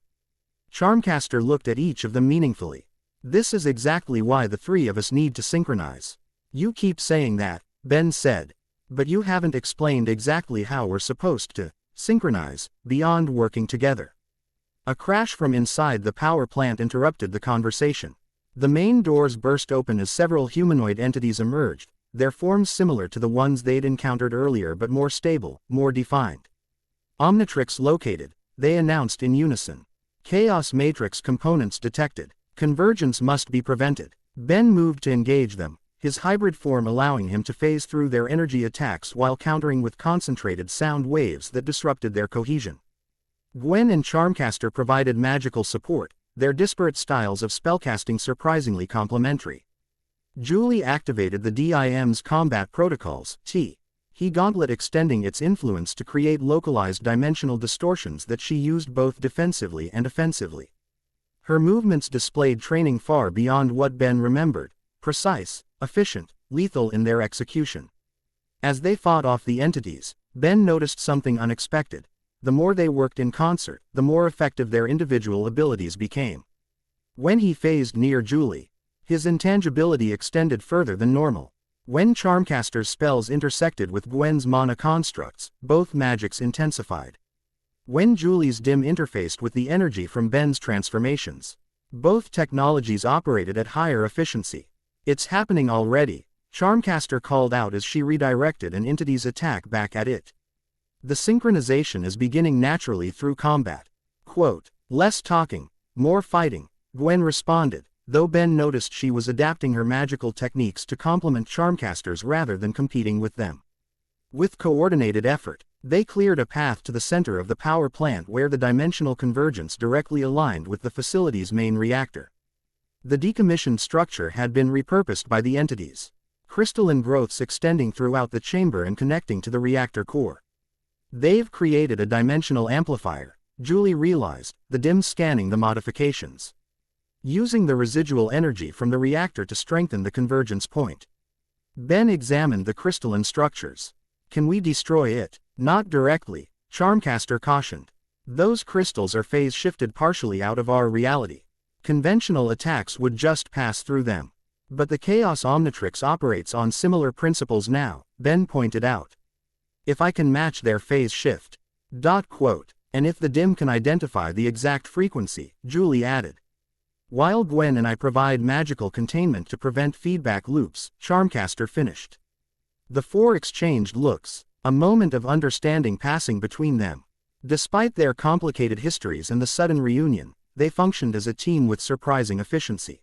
Charmcaster looked at each of them meaningfully. This is exactly why the three of us need to synchronize. You keep saying that, Ben said. But you haven't explained exactly how we're supposed to synchronize, beyond working together. A crash from inside the power plant interrupted the conversation. The main doors burst open as several humanoid entities emerged, their forms similar to the ones they'd encountered earlier but more stable, more defined. Omnitrix located, they announced in unison. Chaos Matrix components detected. Convergence must be prevented. Ben moved to engage them, his hybrid form allowing him to phase through their energy attacks while countering with concentrated sound waves that disrupted their cohesion. Gwen and Charmcaster provided magical support, their disparate styles of spellcasting surprisingly complementary. Julie activated the DIM's combat protocols, He Gauntlet, extending its influence to create localized dimensional distortions that she used both defensively and offensively. Her movements displayed training far beyond what Ben remembered, precise, efficient, lethal in their execution. As they fought off the entities, Ben noticed something unexpected. The more they worked in concert, the more effective their individual abilities became. When he phased near Julie, his intangibility extended further than normal. When Charmcaster's spells intersected with Gwen's mana constructs, both magics intensified. When Julie's dim interfaced with the energy from Ben's transformations, both technologies operated at higher efficiency. It's happening already, Charmcaster called out as she redirected an entity's attack back at it. The synchronization is beginning naturally through combat. Quote, less talking, more fighting, Gwen responded, though Ben noticed she was adapting her magical techniques to complement Charmcaster's rather than competing with them. With coordinated effort, they cleared a path to the center of the power plant where the dimensional convergence directly aligned with the facility's main reactor. The decommissioned structure had been repurposed by the entities. Crystalline growths extending throughout the chamber and connecting to the reactor core. They've created a dimensional amplifier, Julie realized, the DIM scanning the modifications. Using the residual energy from the reactor to strengthen the convergence point. Ben examined the crystalline structures. Can we destroy it? Not directly, Charmcaster cautioned. Those crystals are phase-shifted partially out of our reality. Conventional attacks would just pass through them. But the Chaos Omnitrix operates on similar principles now, Ben pointed out. If I can match their phase shift. And if the DIM can identify the exact frequency, Julie added. While Gwen and I provide magical containment to prevent feedback loops, Charmcaster finished. The four exchanged looks, a moment of understanding passing between them. Despite their complicated histories and the sudden reunion, they functioned as a team with surprising efficiency.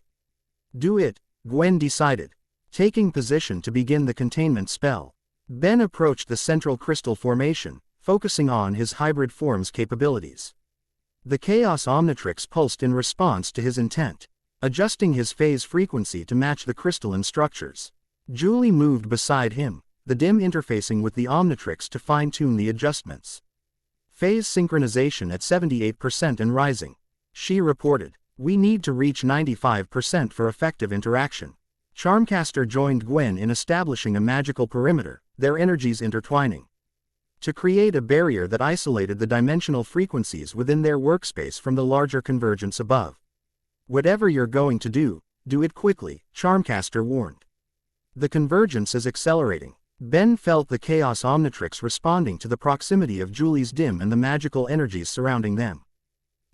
Do it, Gwen decided, taking position to begin the containment spell. Ben approached the central crystal formation, focusing on his hybrid form's capabilities. The Chaos Omnitrix pulsed in response to his intent, adjusting his phase frequency to match the crystalline structures. Julie moved beside him, the DIM interfacing with the Omnitrix to fine-tune the adjustments. Phase synchronization at 78% and rising. She reported, we need to reach 95% for effective interaction. Charmcaster joined Gwen in establishing a magical perimeter, their energies intertwining. To create a barrier that isolated the dimensional frequencies within their workspace from the larger convergence above. Whatever you're going to do it quickly, Charmcaster warned. The convergence is accelerating. Ben felt the Chaos Omnitrix responding to the proximity of Julie's DIM and the magical energies surrounding them.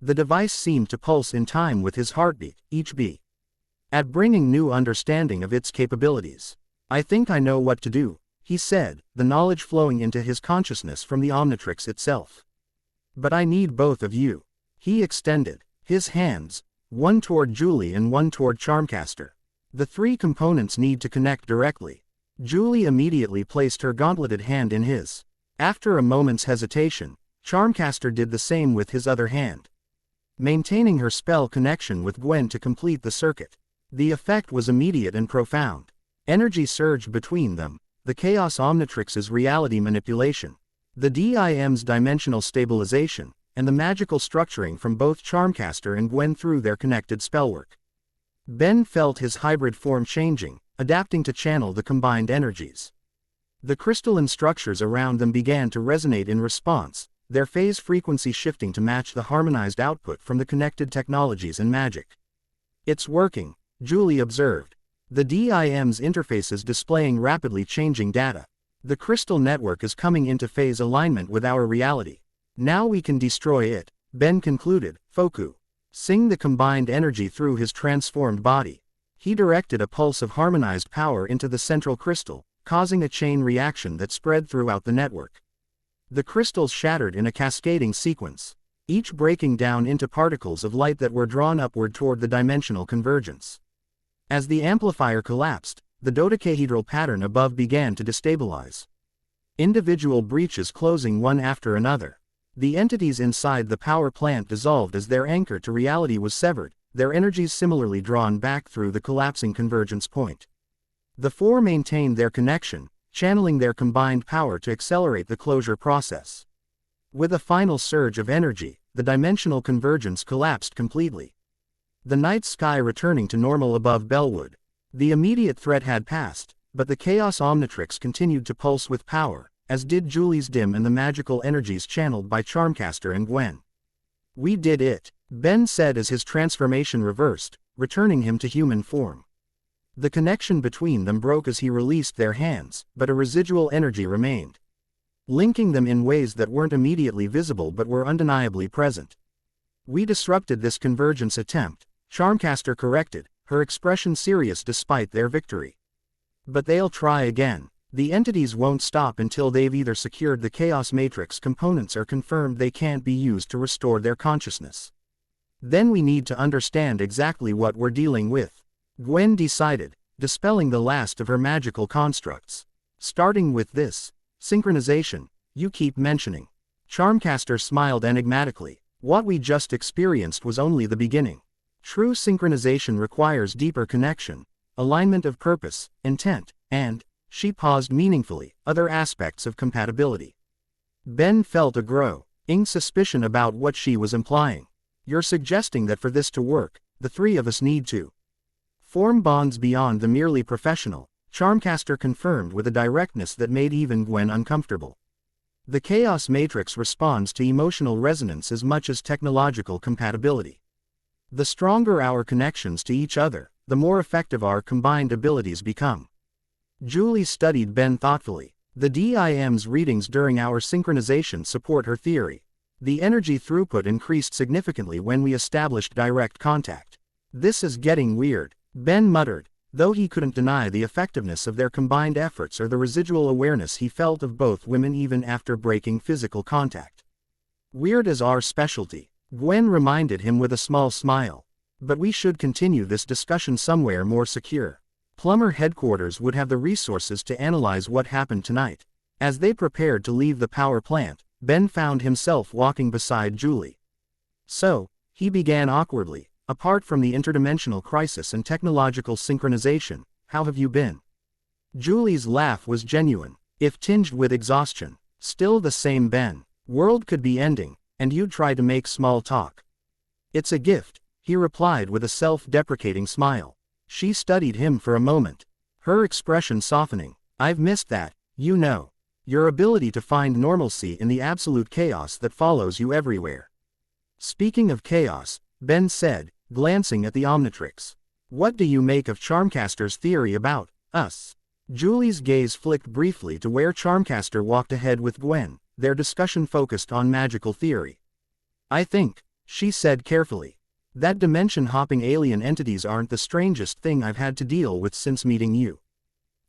The device seemed to pulse in time with his heartbeat, each beat. At bringing new understanding of its capabilities. I think I know what to do, he said, the knowledge flowing into his consciousness from the Omnitrix itself. But I need both of you. He extended his hands, one toward Julie and one toward Charmcaster. The three components need to connect directly. Julie immediately placed her gauntleted hand in his. After a moment's hesitation, Charmcaster did the same with his other hand, maintaining her spell connection with Gwen to complete the circuit. The effect was immediate and profound. Energy surged between them, the Chaos Omnitrix's reality manipulation, the DIM's dimensional stabilization, and the magical structuring from both Charmcaster and Gwen through their connected spellwork. Ben felt his hybrid form changing, adapting to channel the combined energies. The crystalline structures around them began to resonate in response, their phase frequency shifting to match the harmonized output from the connected technologies and magic. It's working, Julie observed. The DIM's interfaces displaying rapidly changing data. The crystal network is coming into phase alignment with our reality. Now we can destroy it, Ben concluded. Foku. Sing the combined energy through his transformed body. He directed a pulse of harmonized power into the central crystal, causing a chain reaction that spread throughout the network. The crystals shattered in a cascading sequence, each breaking down into particles of light that were drawn upward toward the dimensional convergence. As the amplifier collapsed, the dodecahedral pattern above began to destabilize. Individual breaches closing one after another. The entities inside the power plant dissolved as their anchor to reality was severed, their energies similarly drawn back through the collapsing convergence point. The four maintained their connection, channeling their combined power to accelerate the closure process. With a final surge of energy, the dimensional convergence collapsed completely. The night sky returning to normal above Bellwood. The immediate threat had passed, but the Chaos Omnitrix continued to pulse with power, as did Julie's dim and the magical energies channeled by Charmcaster and Gwen. We did it, Ben said as his transformation reversed, returning him to human form. The connection between them broke as he released their hands, but a residual energy remained, linking them in ways that weren't immediately visible but were undeniably present. We disrupted this convergence attempt, Charmcaster corrected, her expression serious despite their victory. But they'll try again. The entities won't stop until they've either secured the Chaos Matrix components or confirmed they can't be used to restore their consciousness. Then we need to understand exactly what we're dealing with, Gwen decided, dispelling the last of her magical constructs. Starting with this synchronization you keep mentioning. Charmcaster smiled enigmatically. What we just experienced was only the beginning. True synchronization requires deeper connection, alignment of purpose, intent, and, she paused meaningfully, other aspects of compatibility. Ben felt a growing suspicion about what she was implying. You're suggesting that for this to work, the three of us need to form bonds beyond the merely professional, Charmcaster confirmed with a directness that made even Gwen uncomfortable. The Chaos Matrix responds to emotional resonance as much as technological compatibility. The stronger our connections to each other, the more effective our combined abilities become. Julie studied Ben thoughtfully. The DIM's readings during our synchronization support her theory. The energy throughput increased significantly when we established direct contact. This is getting weird, Ben muttered, though he couldn't deny the effectiveness of their combined efforts or the residual awareness he felt of both women even after breaking physical contact. Weird is our specialty, Gwen reminded him with a small smile. But we should continue this discussion somewhere more secure. Plumber headquarters would have the resources to analyze what happened tonight. As they prepared to leave the power plant, Ben found himself walking beside Julie. So, he began awkwardly, apart from the interdimensional crisis and technological synchronization, how have you been? Julie's laugh was genuine, if tinged with exhaustion. Still the same Ben. World could be ending, and you'd try to make small talk. It's a gift, he replied with a self-deprecating smile. She studied him for a moment, her expression softening. I've missed that, you know. Your ability to find normalcy in the absolute chaos that follows you everywhere. Speaking of chaos, Ben said, glancing at the Omnitrix. What do you make of Charmcaster's theory about us? Julie's gaze flicked briefly to where Charmcaster walked ahead with Gwen, their discussion focused on magical theory. I think, she said carefully, that dimension-hopping alien entities aren't the strangest thing I've had to deal with since meeting you.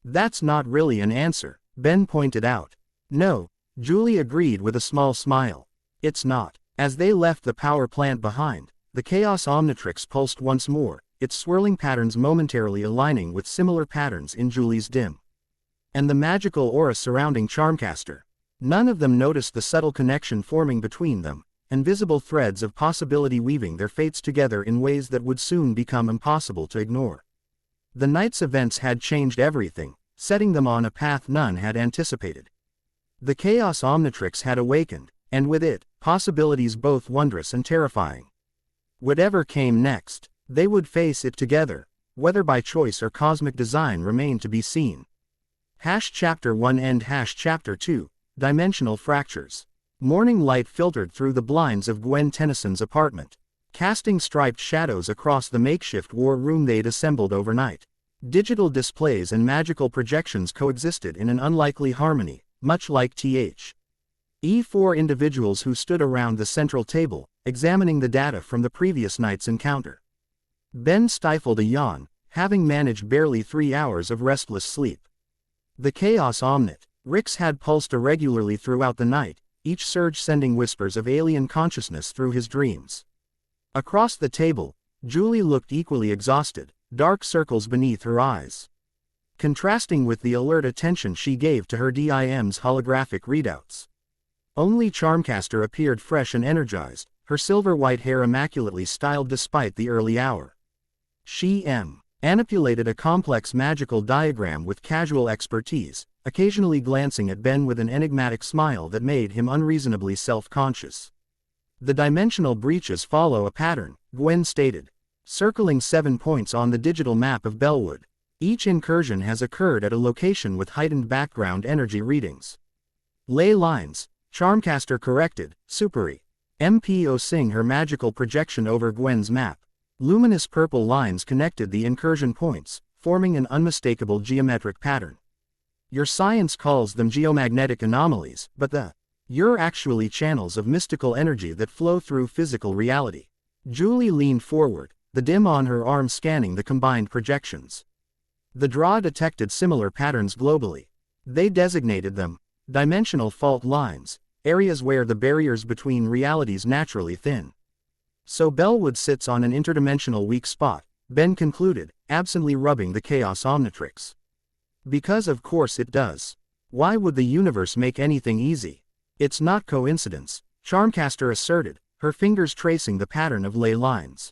That's not really an answer, Ben pointed out. No, Julie agreed with a small smile. It's not. As they left the power plant behind, the Chaos Omnitrix pulsed once more, its swirling patterns momentarily aligning with similar patterns in Julie's dim and the magical aura surrounding Charmcaster. None of them noticed the subtle connection forming between them, invisible threads of possibility weaving their fates together in ways that would soon become impossible to ignore. The night's events had changed everything, setting them on a path none had anticipated. The Chaos Omnitrix had awakened, and with it, possibilities both wondrous and terrifying. Whatever came next, they would face it together, whether by choice or cosmic design remained to be seen. Chapter 1 and Chapter 2, Dimensional Fractures. Morning light filtered through the blinds of Gwen Tennyson's apartment, casting striped shadows across the makeshift war room they'd assembled overnight. Digital displays and magical projections coexisted in an unlikely harmony, much like four individuals who stood around the central table, examining the data from the previous night's encounter. Ben stifled a yawn, having managed barely 3 hours of restless sleep. The Chaos Omnitrix had pulsed irregularly throughout the night, each surge sending whispers of alien consciousness through his dreams. Across the table, Julie looked equally exhausted, dark circles beneath her eyes, contrasting with the alert attention she gave to her DIM's holographic readouts. Only Charmcaster appeared fresh and energized, her silver-white hair immaculately styled despite the early hour. She manipulated a complex magical diagram with casual expertise, occasionally glancing at Ben with an enigmatic smile that made him unreasonably self-conscious. The dimensional breaches follow a pattern, Gwen stated, circling 7 points on the digital map of Bellwood. Each incursion has occurred at a location with heightened background energy readings. Ley lines, Charmcaster corrected, Superi. MPO Sing her magical projection over Gwen's map. Luminous purple lines connected the incursion points, forming an unmistakable geometric pattern. Your science calls them geomagnetic anomalies, but you're actually channels of mystical energy that flow through physical reality. Julie leaned forward, the dim on her arm scanning the combined projections. The draw detected similar patterns globally. They designated them dimensional fault lines, areas where the barriers between realities naturally thin. So Bellwood sits on an interdimensional weak spot, Ben concluded, absently rubbing the Chaos Omnitrix. Because of course it does. Why would the universe make anything easy? It's not coincidence, Charmcaster asserted, her fingers tracing the pattern of ley lines.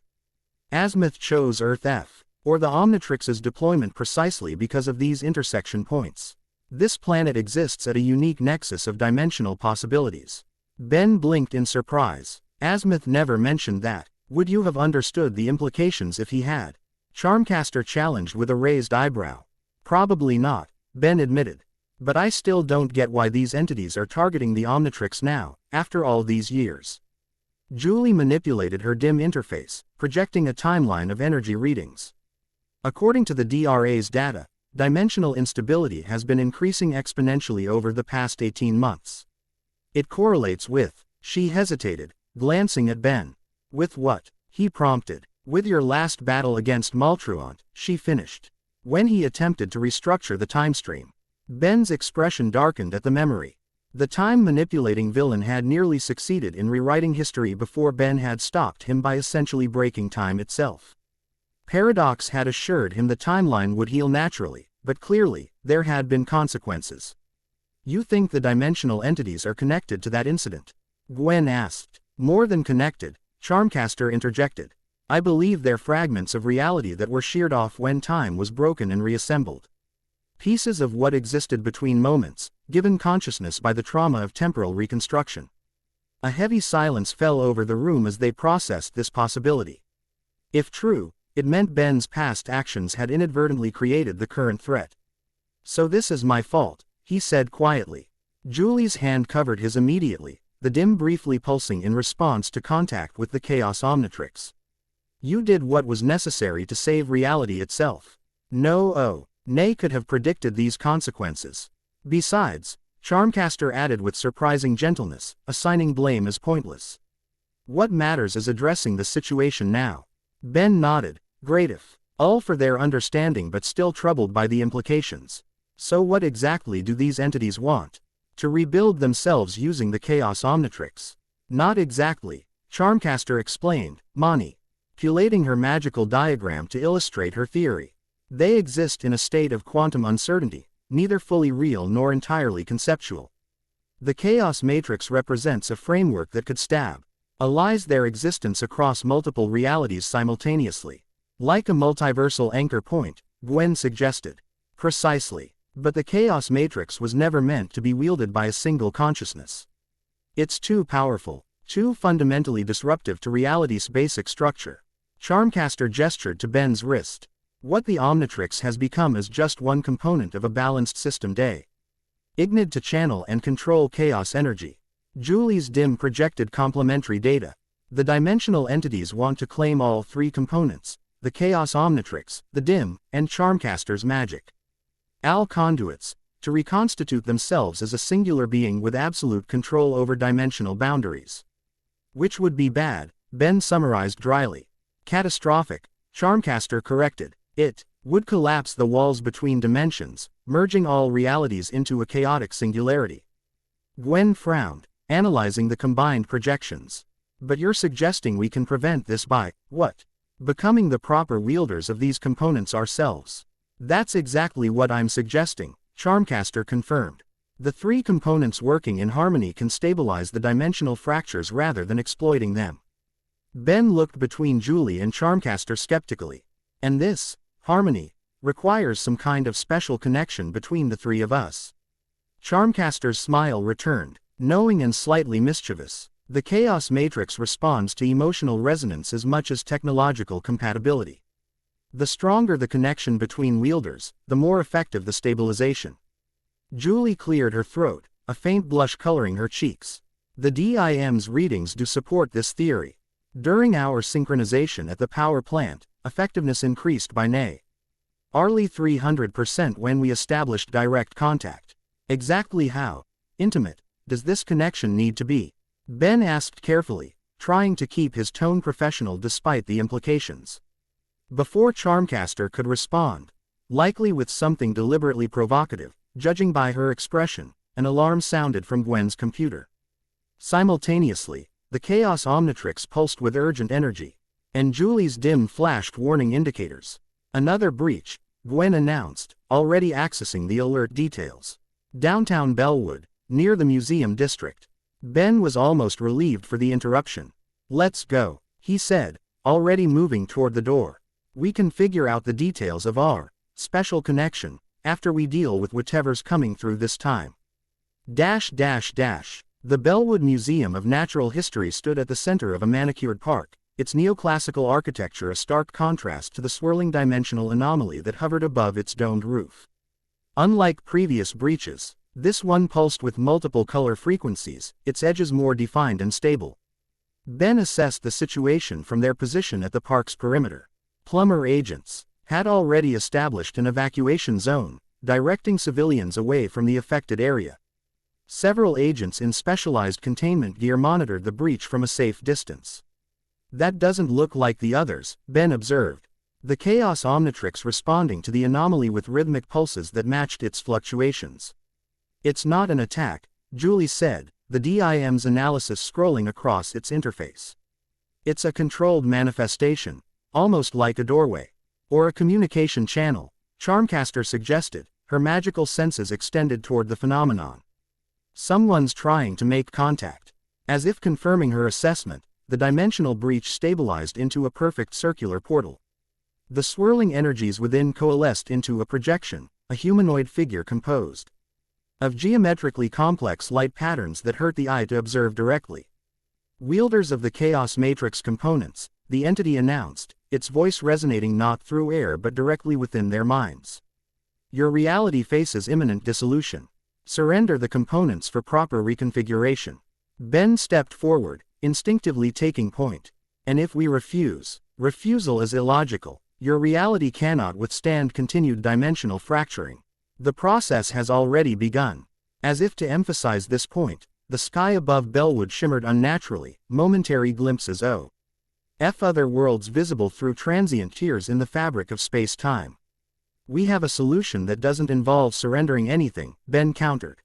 Azimuth chose Earth F, or the Omnitrix's deployment precisely because of these intersection points. This planet exists at a unique nexus of dimensional possibilities. Ben blinked in surprise. Azimuth never mentioned that. Would you have understood the implications if he had? Charmcaster challenged with a raised eyebrow. Probably not, Ben admitted. But I still don't get why these entities are targeting the Omnitrix now, after all these years. Julie manipulated her dim interface, projecting a timeline of energy readings. According to the DRA's data, dimensional instability has been increasing exponentially over the past 18 months. It correlates with, she hesitated, glancing at Ben. With what? He prompted. With your last battle against Maltruant, she finished. When he attempted to restructure the timestream, Ben's expression darkened at the memory. The time-manipulating villain had nearly succeeded in rewriting history before Ben had stopped him by essentially breaking time itself. Paradox had assured him the timeline would heal naturally, but clearly, there had been consequences. You think the dimensional entities are connected to that incident? Gwen asked. More than connected, Charmcaster interjected. I believe they're fragments of reality that were sheared off when time was broken and reassembled. Pieces of what existed between moments, given consciousness by the trauma of temporal reconstruction. A heavy silence fell over the room as they processed this possibility. If true, it meant Ben's past actions had inadvertently created the current threat. So this is my fault, he said quietly. Julie's hand covered his immediately, the dim briefly pulsing in response to contact with the Chaos Omnitrix. You did what was necessary to save reality itself. Nay could have predicted these consequences. Besides, Charmcaster added with surprising gentleness, assigning blame as pointless. What matters is addressing the situation now. Ben nodded, grateful, all for their understanding but still troubled by the implications. So what exactly do these entities want? To rebuild themselves using the Chaos Omnitrix? Not exactly, Charmcaster explained, manipulating her magical diagram to illustrate her theory. They exist in a state of quantum uncertainty, neither fully real nor entirely conceptual. The Chaos Matrix represents a framework that could stabilize their existence across multiple realities simultaneously. Like a multiversal anchor point, Gwen suggested. Precisely. But the Chaos Matrix was never meant to be wielded by a single consciousness. It's too powerful, too fundamentally disruptive to reality's basic structure. Charmcaster gestured to Ben's wrist. What the Omnitrix has become is just one component of a balanced system designed to channel and control chaos energy. Julie's dim projected complementary data. The dimensional entities want to claim all three components, the Chaos Omnitrix, the dim, and Charmcaster's magic conduits, to reconstitute themselves as a singular being with absolute control over dimensional boundaries. Which would be bad, Ben summarized dryly. Catastrophic, Charmcaster corrected. It would collapse the walls between dimensions, merging all realities into a chaotic singularity. Gwen frowned, analyzing the combined projections. But you're suggesting we can prevent this by, what? Becoming the proper wielders of these components ourselves. That's exactly what I'm suggesting, Charmcaster confirmed. The three components working in harmony can stabilize the dimensional fractures rather than exploiting them. Ben looked between Julie and Charmcaster skeptically. And this harmony requires some kind of special connection between the three of us. Charmcaster's smile returned, knowing and slightly mischievous. The Chaos Matrix responds to emotional resonance as much as technological compatibility. The stronger the connection between wielders, the more effective the stabilization. Julie cleared her throat, a faint blush coloring her cheeks. The DIM's readings do support this theory. During our synchronization at the power plant, effectiveness increased by nearly 300% when we established direct contact. Exactly how intimate does this connection need to be? Ben asked carefully, trying to keep his tone professional despite the implications. Before Charmcaster could respond, likely with something deliberately provocative, judging by her expression, an alarm sounded from Gwen's computer. Simultaneously, the Chaos Omnitrix pulsed with urgent energy, and Julie's dim flashed warning indicators. Another breach, Gwen announced, already accessing the alert details. Downtown Bellwood, near the museum district. Ben was almost relieved for the interruption. Let's go, he said, already moving toward the door. We can figure out the details of our special connection after we deal with whatever's coming through this time. The Bellwood Museum of Natural History stood at the center of a manicured park, its neoclassical architecture a stark contrast to the swirling dimensional anomaly that hovered above its domed roof. Unlike previous breaches, this one pulsed with multiple color frequencies, its edges more defined and stable. Ben assessed the situation from their position at the park's perimeter. Plumber agents had already established an evacuation zone, directing civilians away from the affected area. Several agents in specialized containment gear monitored the breach from a safe distance. That doesn't look like the others, Ben observed. The Chaos Omnitrix responding to the anomaly with rhythmic pulses that matched its fluctuations. It's not an attack, Julie said, the DIM's analysis scrolling across its interface. It's a controlled manifestation, almost like a doorway. Or a communication channel, Charmcaster suggested, her magical senses extended toward the phenomenon. Someone's trying to make contact. As if confirming her assessment, the dimensional breach stabilized into a perfect circular portal. The swirling energies within coalesced into a projection, a humanoid figure composed of geometrically complex light patterns that hurt the eye to observe directly. Wielders of the Chaos Matrix components, the entity announced, its voice resonating not through air but directly within their minds. Your reality faces imminent dissolution. Surrender the components for proper reconfiguration. Ben stepped forward, instinctively taking point. And if we refuse, refusal is illogical. Your reality cannot withstand continued dimensional fracturing. The process has already begun. As if to emphasize this point, the sky above Bellwood shimmered unnaturally, momentary glimpses of other worlds visible through transient tears in the fabric of space-time. We have a solution that doesn't involve surrendering anything, Ben countered.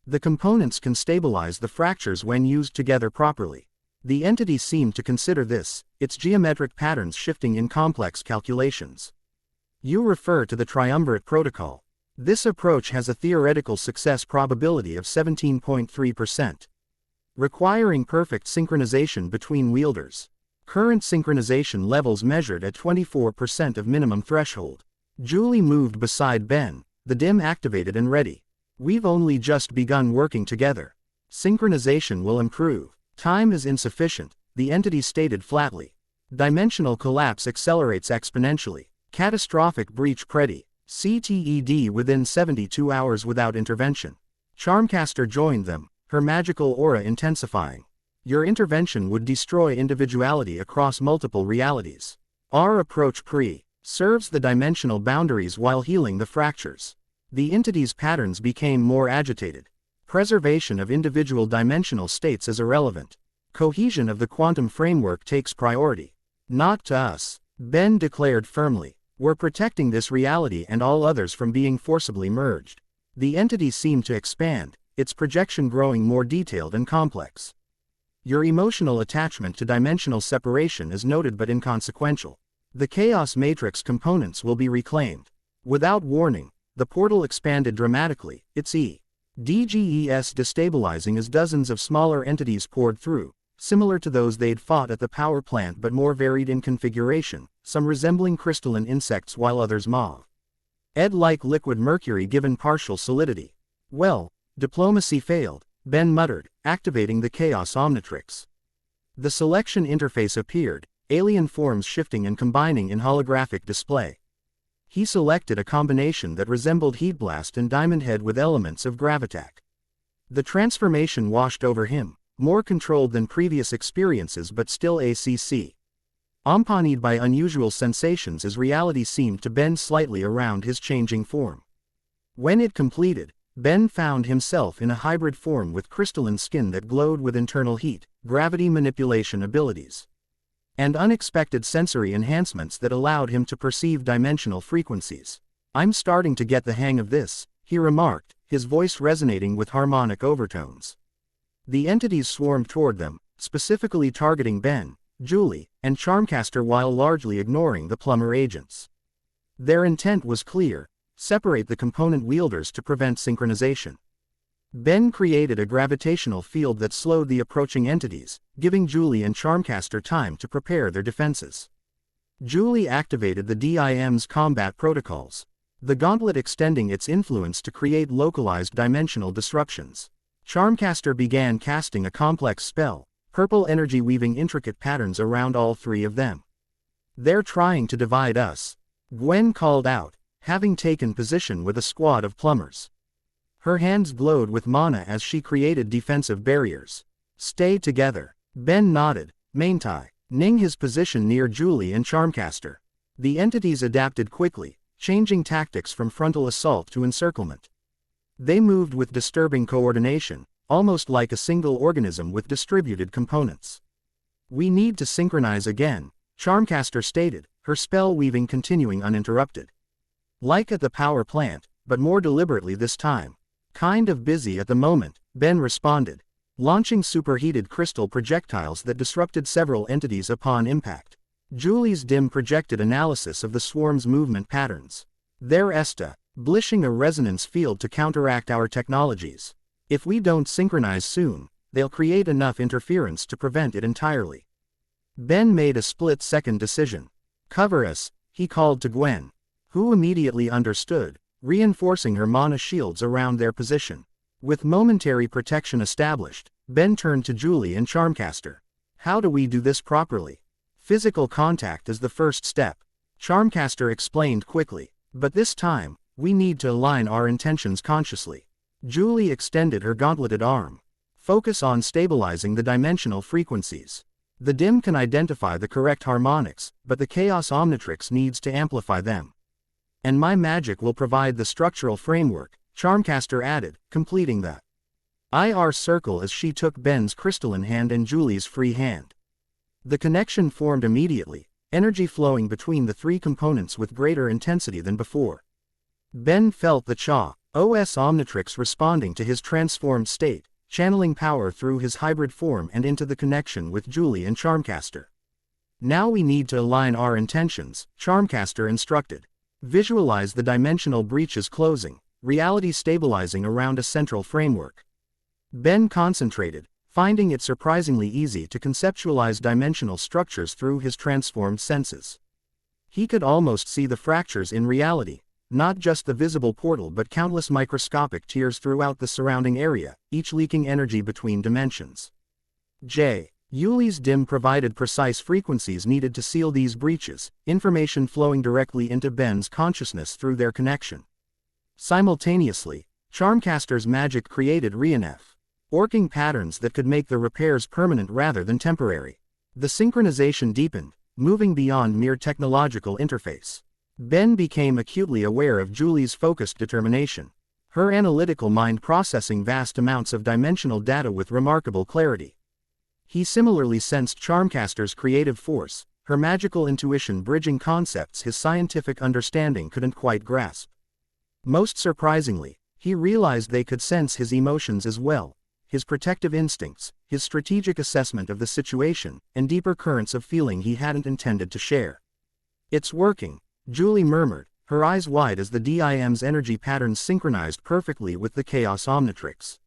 The components can stabilize the fractures when used together properly. The entity seemed to consider this, its geometric patterns shifting in complex calculations. You refer to the triumvirate protocol. This approach has a theoretical success probability of 17.3%, requiring perfect synchronization between wielders. Current synchronization levels measured at 24% of minimum threshold. Julie moved beside Ben, the DIM activated and ready. We've only just begun working together. Synchronization will improve. Time is insufficient, the entity stated flatly. Dimensional collapse accelerates exponentially. Catastrophic breach ready. CTED within 72 hours without intervention. Charmcaster joined them, her magical aura intensifying. Your intervention would destroy individuality across multiple realities. Our approach serves the dimensional boundaries while healing the fractures. The entity's patterns became more agitated. Preservation of individual dimensional states is irrelevant. Cohesion of the quantum framework takes priority. Not to us, Ben declared firmly. We're protecting this reality and all others from being forcibly merged. The entity seemed to expand, its projection growing more detailed and complex. Your emotional attachment to dimensional separation is noted but inconsequential. The chaos matrix components will be reclaimed. Without warning, the portal expanded dramatically, its DGES destabilizing as dozens of smaller entities poured through, similar to those they'd fought at the power plant but more varied in configuration, some resembling crystalline insects while others mauve. Like liquid mercury given partial solidity. Well, diplomacy failed, Ben muttered, activating the Chaos Omnitrix. The selection interface appeared, alien forms shifting and combining in holographic display. He selected a combination that resembled Heatblast and Diamond Head with elements of Gravitac. The transformation washed over him, more controlled than previous experiences but still ACC. Accompanied by unusual sensations as reality seemed to bend slightly around his changing form. When it completed, Ben found himself in a hybrid form with crystalline skin that glowed with internal heat, gravity manipulation abilities, and unexpected sensory enhancements that allowed him to perceive dimensional frequencies. I'm starting to get the hang of this, he remarked, his voice resonating with harmonic overtones. The entities swarmed toward them, specifically targeting Ben, Julie, and Charmcaster while largely ignoring the plumber agents. Their intent was clear: separate the component wielders to prevent synchronization. Ben created a gravitational field that slowed the approaching entities, giving Julie and Charmcaster time to prepare their defenses. Julie activated the DIM's combat protocols, the gauntlet extending its influence to create localized dimensional disruptions. Charmcaster began casting a complex spell, purple energy weaving intricate patterns around all three of them. They're trying to divide us, Gwen called out, having taken position with a squad of plumbers. Her hands glowed with mana as she created defensive barriers. Stay together. Ben nodded, maintaining his position near Julie and Charmcaster. The entities adapted quickly, changing tactics from frontal assault to encirclement. They moved with disturbing coordination, almost like a single organism with distributed components. We need to synchronize again, Charmcaster stated, her spell weaving continuing uninterrupted. Like at the power plant, but more deliberately this time. Kind of busy at the moment, Ben responded, launching superheated crystal projectiles that disrupted several entities upon impact. Julie's dim projected analysis of the swarm's movement patterns. They're establishing a resonance field to counteract our technologies. If we don't synchronize soon, they'll create enough interference to prevent it entirely. Ben made a split-second decision. Cover us, he called to Gwen, who immediately understood, reinforcing her mana shields around their position. With momentary protection established, Ben turned to Julie and Charmcaster. How do we do this properly? Physical contact is the first step, Charmcaster explained quickly. But this time, we need to align our intentions consciously. Julie extended her gauntleted arm. Focus on stabilizing the dimensional frequencies. The DIM can identify the correct harmonics, but the Chaos Omnitrix needs to amplify them. And my magic will provide the structural framework, Charmcaster added, completing the IR circle as she took Ben's crystalline hand and Julie's free hand. The connection formed immediately, energy flowing between the three components with greater intensity than before. Ben felt the OS Omnitrix responding to his transformed state, channeling power through his hybrid form and into the connection with Julie and Charmcaster. Now we need to align our intentions, Charmcaster instructed. Visualize the dimensional breaches closing, reality stabilizing around a central framework. Ben concentrated, finding it surprisingly easy to conceptualize dimensional structures through his transformed senses. He could almost see the fractures in reality, not just the visible portal but countless microscopic tears throughout the surrounding area, each leaking energy between dimensions. Yuli's DIM provided precise frequencies needed to seal these breaches, information flowing directly into Ben's consciousness through their connection. Simultaneously, Charmcaster's magic created reinforcing patterns that could make the repairs permanent rather than temporary. The synchronization deepened, moving beyond mere technological interface. Ben became acutely aware of Julie's focused determination, her analytical mind processing vast amounts of dimensional data with remarkable clarity. He similarly sensed Charmcaster's creative force, her magical intuition bridging concepts his scientific understanding couldn't quite grasp. Most surprisingly, he realized they could sense his emotions as well, his protective instincts, his strategic assessment of the situation, and deeper currents of feeling he hadn't intended to share. "It's working," Julie murmured, her eyes wide as the DIM's energy patterns synchronized perfectly with the Chaos Omnitrix.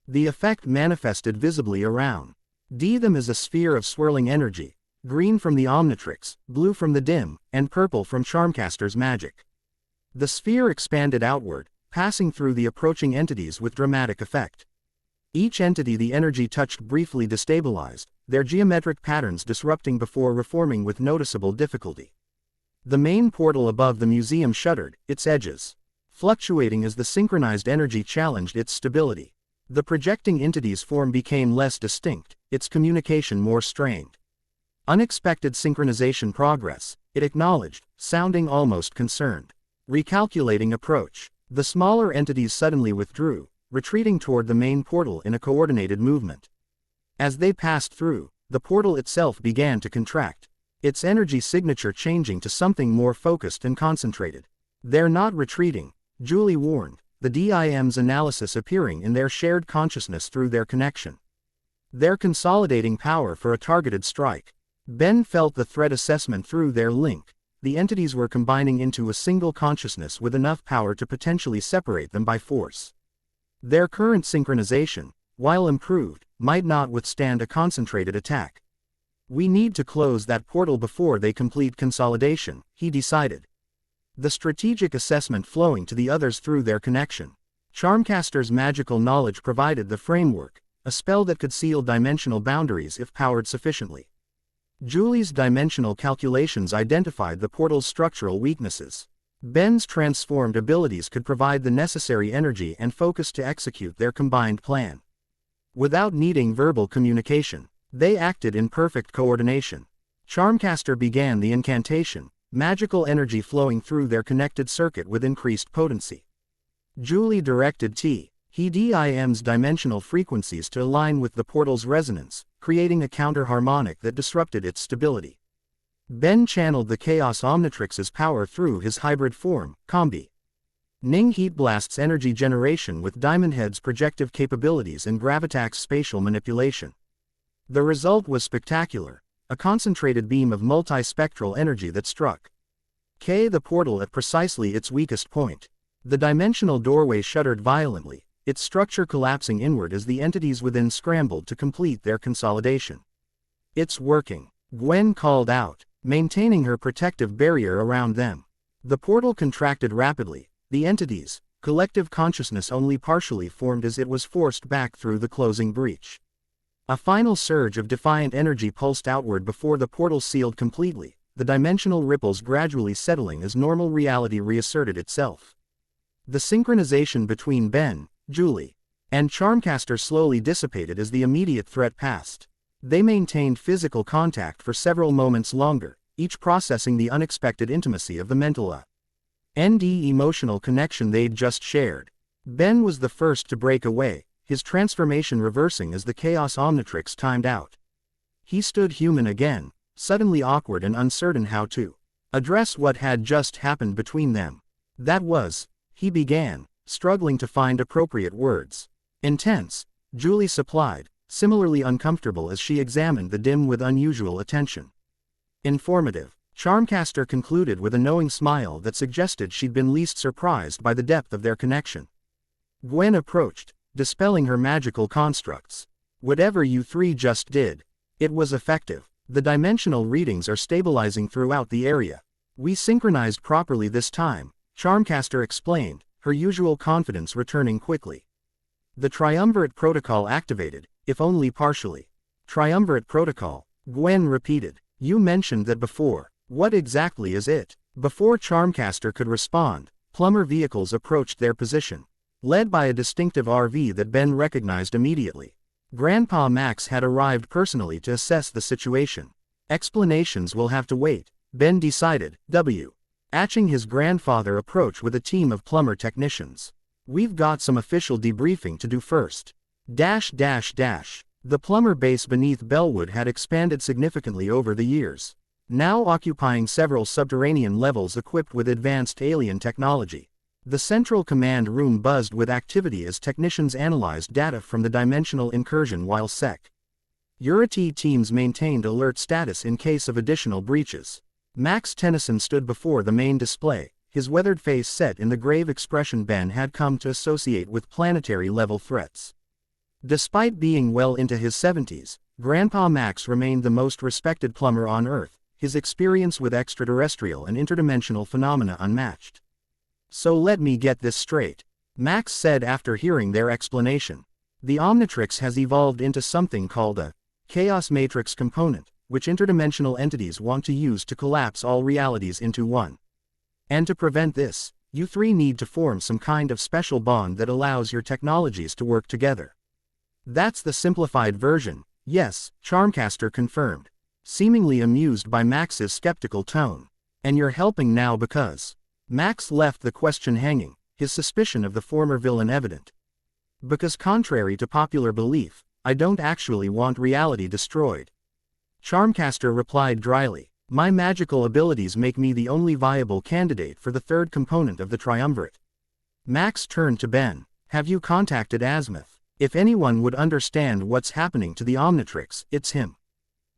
The effect manifested visibly around them as a sphere of swirling energy, green from the Omnitrix, blue from the DIM, and purple from Charmcaster's magic. The sphere expanded outward, passing through the approaching entities with dramatic effect. Each entity the energy touched briefly destabilized, their geometric patterns disrupting before reforming with noticeable difficulty. The main portal above the museum shuddered, its edges fluctuating as the synchronized energy challenged its stability. The projecting entity's form became less distinct, its communication more strained. Unexpected synchronization progress, it acknowledged, sounding almost concerned. Recalculating approach. The smaller entities suddenly withdrew, retreating toward the main portal in a coordinated movement. As they passed through, the portal itself began to contract, its energy signature changing to something more focused and concentrated. "They're not retreating," Julie warned, the DIM's analysis appearing in their shared consciousness through their connection. "They're consolidating power for a targeted strike." Ben felt the threat assessment through their link. The entities were combining into a single consciousness with enough power to potentially separate them by force. Their current synchronization, while improved, might not withstand a concentrated attack. "We need to close that portal before they complete consolidation," he decided. The strategic assessment flowing to the others through their connection. Charmcaster's magical knowledge provided the framework, a spell that could seal dimensional boundaries if powered sufficiently. Julie's dimensional calculations identified the portal's structural weaknesses. Ben's transformed abilities could provide the necessary energy and focus to execute their combined plan. Without needing verbal communication, they acted in perfect coordination. Charmcaster began the incantation, magical energy flowing through their connected circuit with increased potency. Julie directed DIM's dimensional frequencies to align with the portal's resonance, creating a counter-harmonic that disrupted its stability. Ben channeled the Chaos Omnitrix's power through his hybrid form, Combi. Ning Heat Blast's energy generation with Diamond Head's projective capabilities and Gravitax's spatial manipulation. The result was spectacular, a concentrated beam of multispectral energy that struck the portal at precisely its weakest point. The dimensional doorway shuddered violently, its structure collapsing inward as the entities within scrambled to complete their consolidation. "It's working," Gwen called out, maintaining her protective barrier around them. The portal contracted rapidly, the entities' collective consciousness only partially formed as it was forced back through the closing breach. A final surge of defiant energy pulsed outward before the portal sealed completely, the dimensional ripples gradually settling as normal reality reasserted itself. The synchronization between Ben, Julie, and Charmcaster slowly dissipated as the immediate threat passed. They maintained physical contact for several moments longer, each processing the unexpected intimacy of the mental and emotional connection they'd just shared. Ben was the first to break away, his transformation reversing as the Chaos Omnitrix timed out. He stood human again, suddenly awkward and uncertain how to address what had just happened between them. "That was he began, struggling to find appropriate words. Intense, Julie supplied, similarly uncomfortable as she examined the dim with unusual attention. Informative, Charmcaster concluded with a knowing smile that suggested she'd been least surprised by the depth of their connection. Gwen approached, dispelling her magical constructs. Whatever you three just did, it was effective. The dimensional readings are stabilizing throughout the area. We synchronized properly this time, Charmcaster explained, her usual confidence returning quickly. The triumvirate protocol activated, if only partially. Triumvirate protocol, Gwen repeated. You mentioned that before. What exactly is it? Before Charmcaster could respond, plumber vehicles approached their position, led by a distinctive RV that Ben recognized immediately. Grandpa Max had arrived personally to assess the situation. Explanations will have to wait, Ben decided. Atching his grandfather approached with a team of plumber technicians. We've got some official debriefing to do first. The plumber base beneath Bellwood had expanded significantly over the years, now occupying several subterranean levels equipped with advanced alien technology. The central command room buzzed with activity as technicians analyzed data from the dimensional incursion while Security teams maintained alert status in case of additional breaches. Max Tennyson stood before the main display, his weathered face set in the grave expression Ben had come to associate with planetary-level threats. Despite being well into his 70s, Grandpa Max remained the most respected plumber on Earth, his experience with extraterrestrial and interdimensional phenomena unmatched. So let me get this straight, Max said after hearing their explanation. The Omnitrix has evolved into something called a Chaos Matrix component, which interdimensional entities want to use to collapse all realities into one. And to prevent this, you three need to form some kind of special bond that allows your technologies to work together. That's the simplified version, yes, Charmcaster confirmed, seemingly amused by Max's skeptical tone. And you're helping now because... Max left the question hanging, his suspicion of the former villain evident. Because contrary to popular belief, I don't actually want reality destroyed. Charmcaster replied dryly, my magical abilities make me the only viable candidate for the third component of the triumvirate. Max turned to Ben. Have you contacted Azimuth? If anyone would understand what's happening to the Omnitrix, it's him.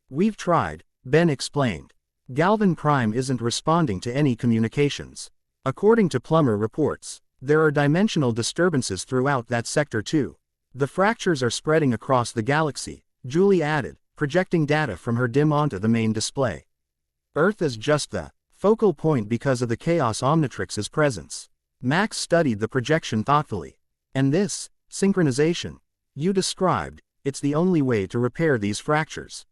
We've tried, Ben explained. Galvan Prime isn't responding to any communications. According to Plummer reports, there are dimensional disturbances throughout that sector too. The fractures are spreading across the galaxy, Julie added, projecting data from her dim onto the main display. Earth is just the focal point because of the Chaos Omnitrix's presence. Max studied the projection thoughtfully. And this synchronization you described, it's the only way to repair these fractures.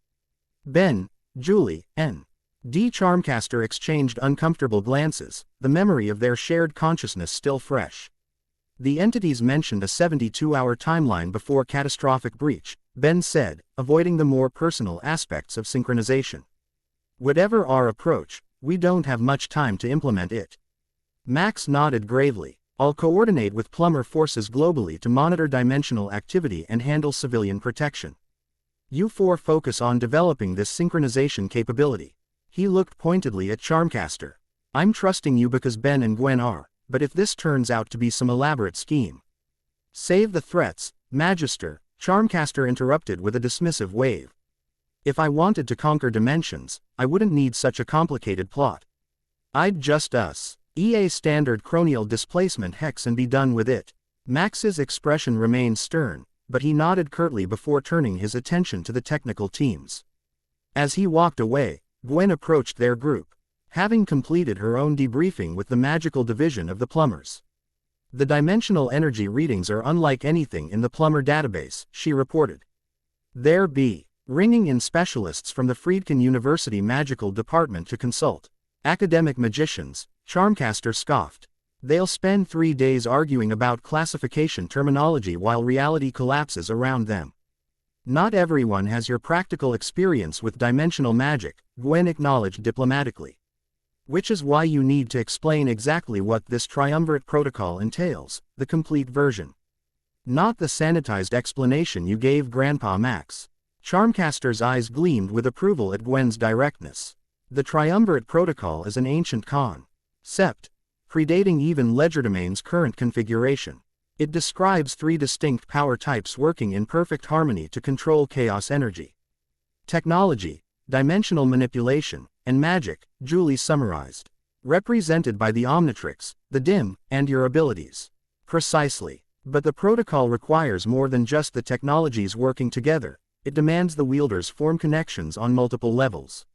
Ben, Julie, and Charmcaster exchanged uncomfortable glances, the memory of their shared consciousness still fresh. The entities mentioned a 72-hour timeline before catastrophic breach, Ben said, avoiding the more personal aspects of synchronization. Whatever our approach, we don't have much time to implement it. Max nodded gravely. I'll coordinate with plumber forces globally to monitor dimensional activity and handle civilian protection. You four focus on developing this synchronization capability. He looked pointedly at Charmcaster. I'm trusting you because Ben and Gwen are, but if this turns out to be some elaborate scheme. Save the threats, Magister, Charmcaster interrupted with a dismissive wave. If I wanted to conquer dimensions, I wouldn't need such a complicated plot. I'd just EA standard cranial displacement hex and be done with it. Max's expression remained stern, but he nodded curtly before turning his attention to the technical teams. As he walked away, Gwen approached their group, having completed her own debriefing with the magical division of the plumbers. The dimensional energy readings are unlike anything in the plumber database, she reported. There be ringing in specialists from the Friedkin University Magical Department to consult. Academic magicians, Charmcaster scoffed. They'll spend 3 days arguing about classification terminology while reality collapses around them. Not everyone has your practical experience with dimensional magic, Gwen acknowledged diplomatically. Which is why you need to explain exactly what this triumvirate protocol entails, the complete version. Not the sanitized explanation you gave Grandpa Max. Charmcaster's eyes gleamed with approval at Gwen's directness. The triumvirate protocol is an ancient concept, predating even legerdemain's current configuration. It describes 3 distinct power types working in perfect harmony to control chaos energy. Technology, dimensional manipulation, and magic, Julie summarized. Represented by the Omnitrix, the dim, and your abilities. Precisely. But the protocol requires more than just the technologies working together. It demands the wielders form connections on multiple levels.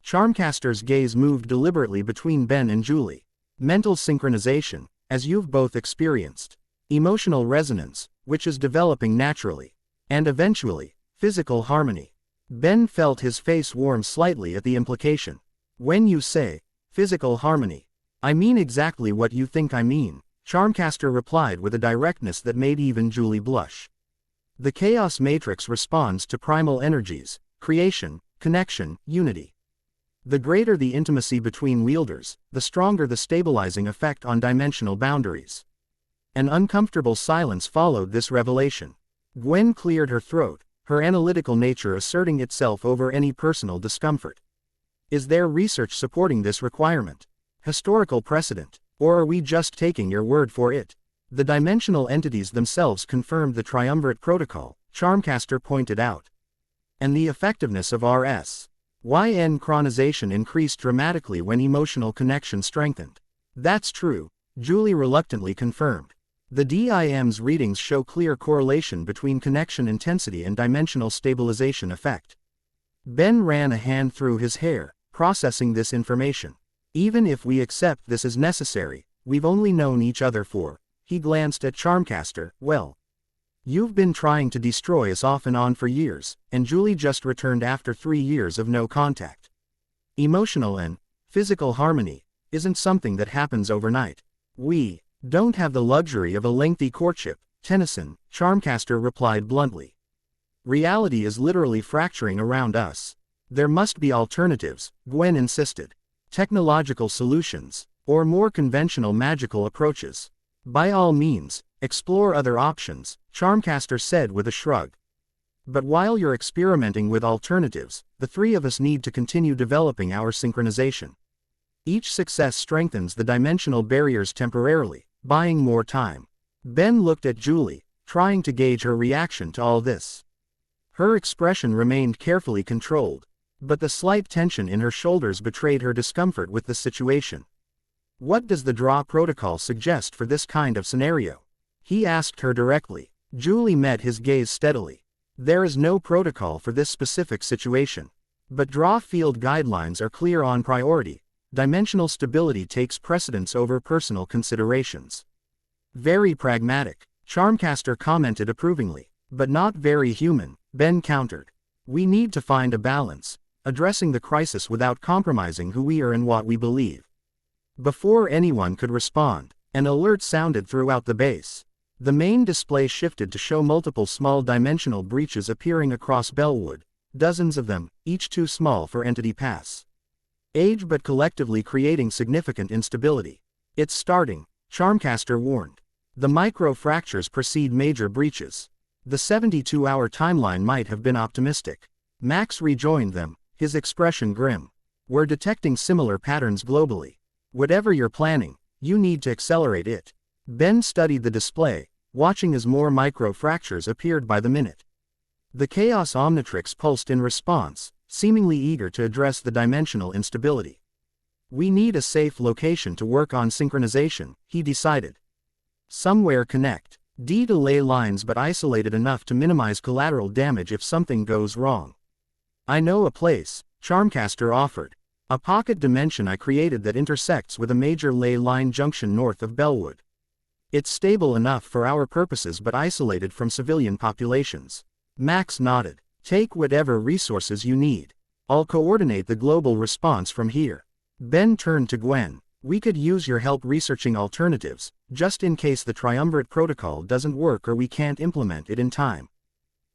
Charmcaster's gaze moved deliberately between Ben and Julie. Mental synchronization, as you've both experienced. Emotional resonance, which is developing naturally. And eventually, physical harmony. Ben felt his face warm slightly at the implication. When you say, physical harmony, I mean exactly what you think I mean, Charmcaster replied with a directness that made even Julie blush. The Chaos Matrix responds to primal energies, creation, connection, unity. The greater the intimacy between wielders, the stronger the stabilizing effect on dimensional boundaries. An uncomfortable silence followed this revelation. Gwen cleared her throat, her analytical nature asserting itself over any personal discomfort. Is there research supporting this requirement? Historical precedent? Or are we just taking your word for it? The dimensional entities themselves confirmed the triumvirate protocol, Charmcaster pointed out. And the effectiveness of RS.YN chronization increased dramatically when emotional connection strengthened. That's true, Julie reluctantly confirmed. The DIM's readings show clear correlation between connection intensity and dimensional stabilization effect. Ben ran a hand through his hair, processing this information. Even if we accept this as necessary, we've only known each other for, he glanced at Charmcaster, well. You've been trying to destroy us off and on for years, and Julie just returned after 3 years of no contact. Emotional and physical harmony isn't something that happens overnight. We don't have the luxury of a lengthy courtship, Tennyson, Charmcaster replied bluntly. Reality is literally fracturing around us. There must be alternatives, Gwen insisted. Technological solutions, or more conventional magical approaches. By all means, explore other options, Charmcaster said with a shrug. But while you're experimenting with alternatives, the 3 of us need to continue developing our synchronization. Each success strengthens the dimensional barriers temporarily, buying more time. Ben looked at Julie, trying to gauge her reaction to all this. Her expression remained carefully controlled, but the slight tension in her shoulders betrayed her discomfort with the situation. What does the draw protocol suggest for this kind of scenario? He asked her directly. Julie met his gaze steadily. There is no protocol for this specific situation. But draw field guidelines are clear on priority. Dimensional stability takes precedence over personal considerations. Very pragmatic, Charmcaster commented approvingly. But not very human, Ben countered. We need to find a balance, addressing the crisis without compromising who we are and what we believe. Before anyone could respond, an alert sounded throughout the base. The main display shifted to show multiple small dimensional breaches appearing across Bellwood, dozens of them, each too small for entity pass. Age but collectively creating significant instability. It's starting, Charmcaster warned. The micro-fractures precede major breaches. The 72-hour timeline might have been optimistic. Max rejoined them, his expression grim. We're detecting similar patterns globally. Whatever you're planning, you need to accelerate it. Ben studied the display, watching as more micro-fractures appeared by the minute. The Chaos Omnitrix pulsed in response, seemingly eager to address the dimensional instability. We need a safe location to work on synchronization, he decided. Somewhere connect. Delay lines but isolated enough to minimize collateral damage if something goes wrong. I know a place, Charmcaster offered. A pocket dimension I created that intersects with a major ley line junction north of Bellwood. It's stable enough for our purposes but isolated from civilian populations. Max nodded. Take whatever resources you need. I'll coordinate the global response from here. Ben turned to Gwen. We could use your help researching alternatives, just in case the triumvirate protocol doesn't work or we can't implement it in time.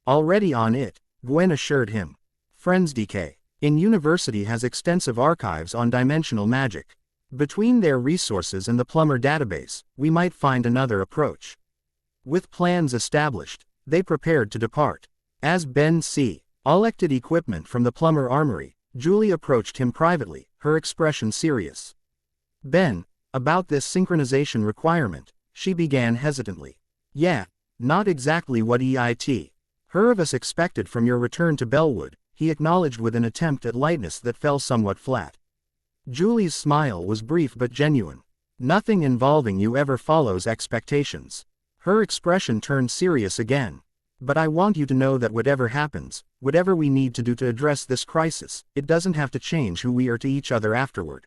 Already on it, Gwen assured him. Friends DK in University has extensive archives on dimensional magic. Between their resources and the Plumber database, we might find another approach. With plans established, they prepared to depart. As Ben collected equipment from the Plumber armory, Julie approached him privately, her expression serious. Ben, About this synchronization requirement, she began hesitantly. Yeah, not exactly what her of us expected from your return to Bellwood, he acknowledged with an attempt at lightness that fell somewhat flat. Julie's smile was brief but genuine. Nothing involving you ever follows expectations. Her expression turned serious again. But I want you to know that whatever happens, whatever we need to do to address this crisis, it doesn't have to change who we are to each other afterward.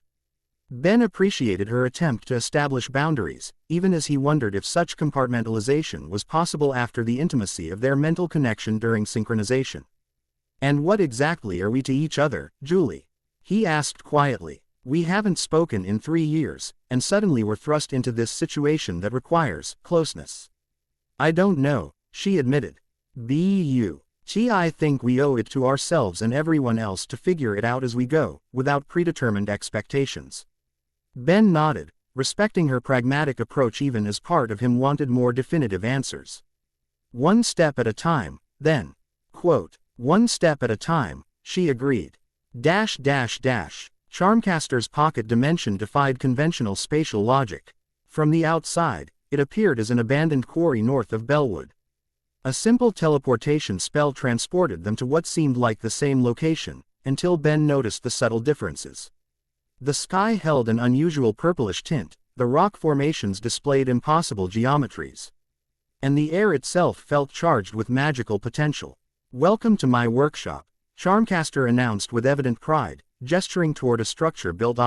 Ben appreciated her attempt to establish boundaries, even as he wondered if such compartmentalization was possible after the intimacy of their mental connection during synchronization. And what exactly are we to each other, Julie? He asked quietly. We haven't spoken in 3 years, and suddenly we're thrust into this situation that requires closeness. I don't know, she admitted. I think we owe it to ourselves and everyone else to figure it out as we go, without predetermined expectations. Ben nodded, respecting her pragmatic approach even as part of him wanted more definitive answers. One step at a time, then. Quote, one step at a time, she agreed. Charmcaster's pocket dimension defied conventional spatial logic. From the outside, it appeared as an abandoned quarry north of Bellwood. A simple teleportation spell transported them to what seemed like the same location, until Ben noticed the subtle differences. The sky held an unusual purplish tint, the rock formations displayed impossible geometries. And the air itself felt charged with magical potential. Welcome to my workshop, Charmcaster announced with evident pride, gesturing toward a structure built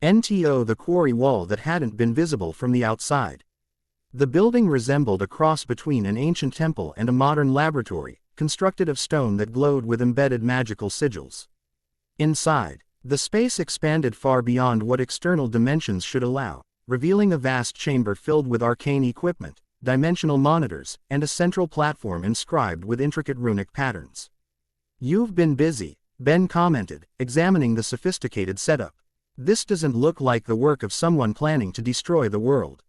into the quarry wall that hadn't been visible from the outside. The building resembled a cross between an ancient temple and a modern laboratory, constructed of stone that glowed with embedded magical sigils. Inside, the space expanded far beyond what external dimensions should allow, revealing a vast chamber filled with arcane equipment, dimensional monitors, and a central platform inscribed with intricate runic patterns. You've been busy, Ben commented, examining the sophisticated setup. This doesn't look like the work of someone planning to destroy the world.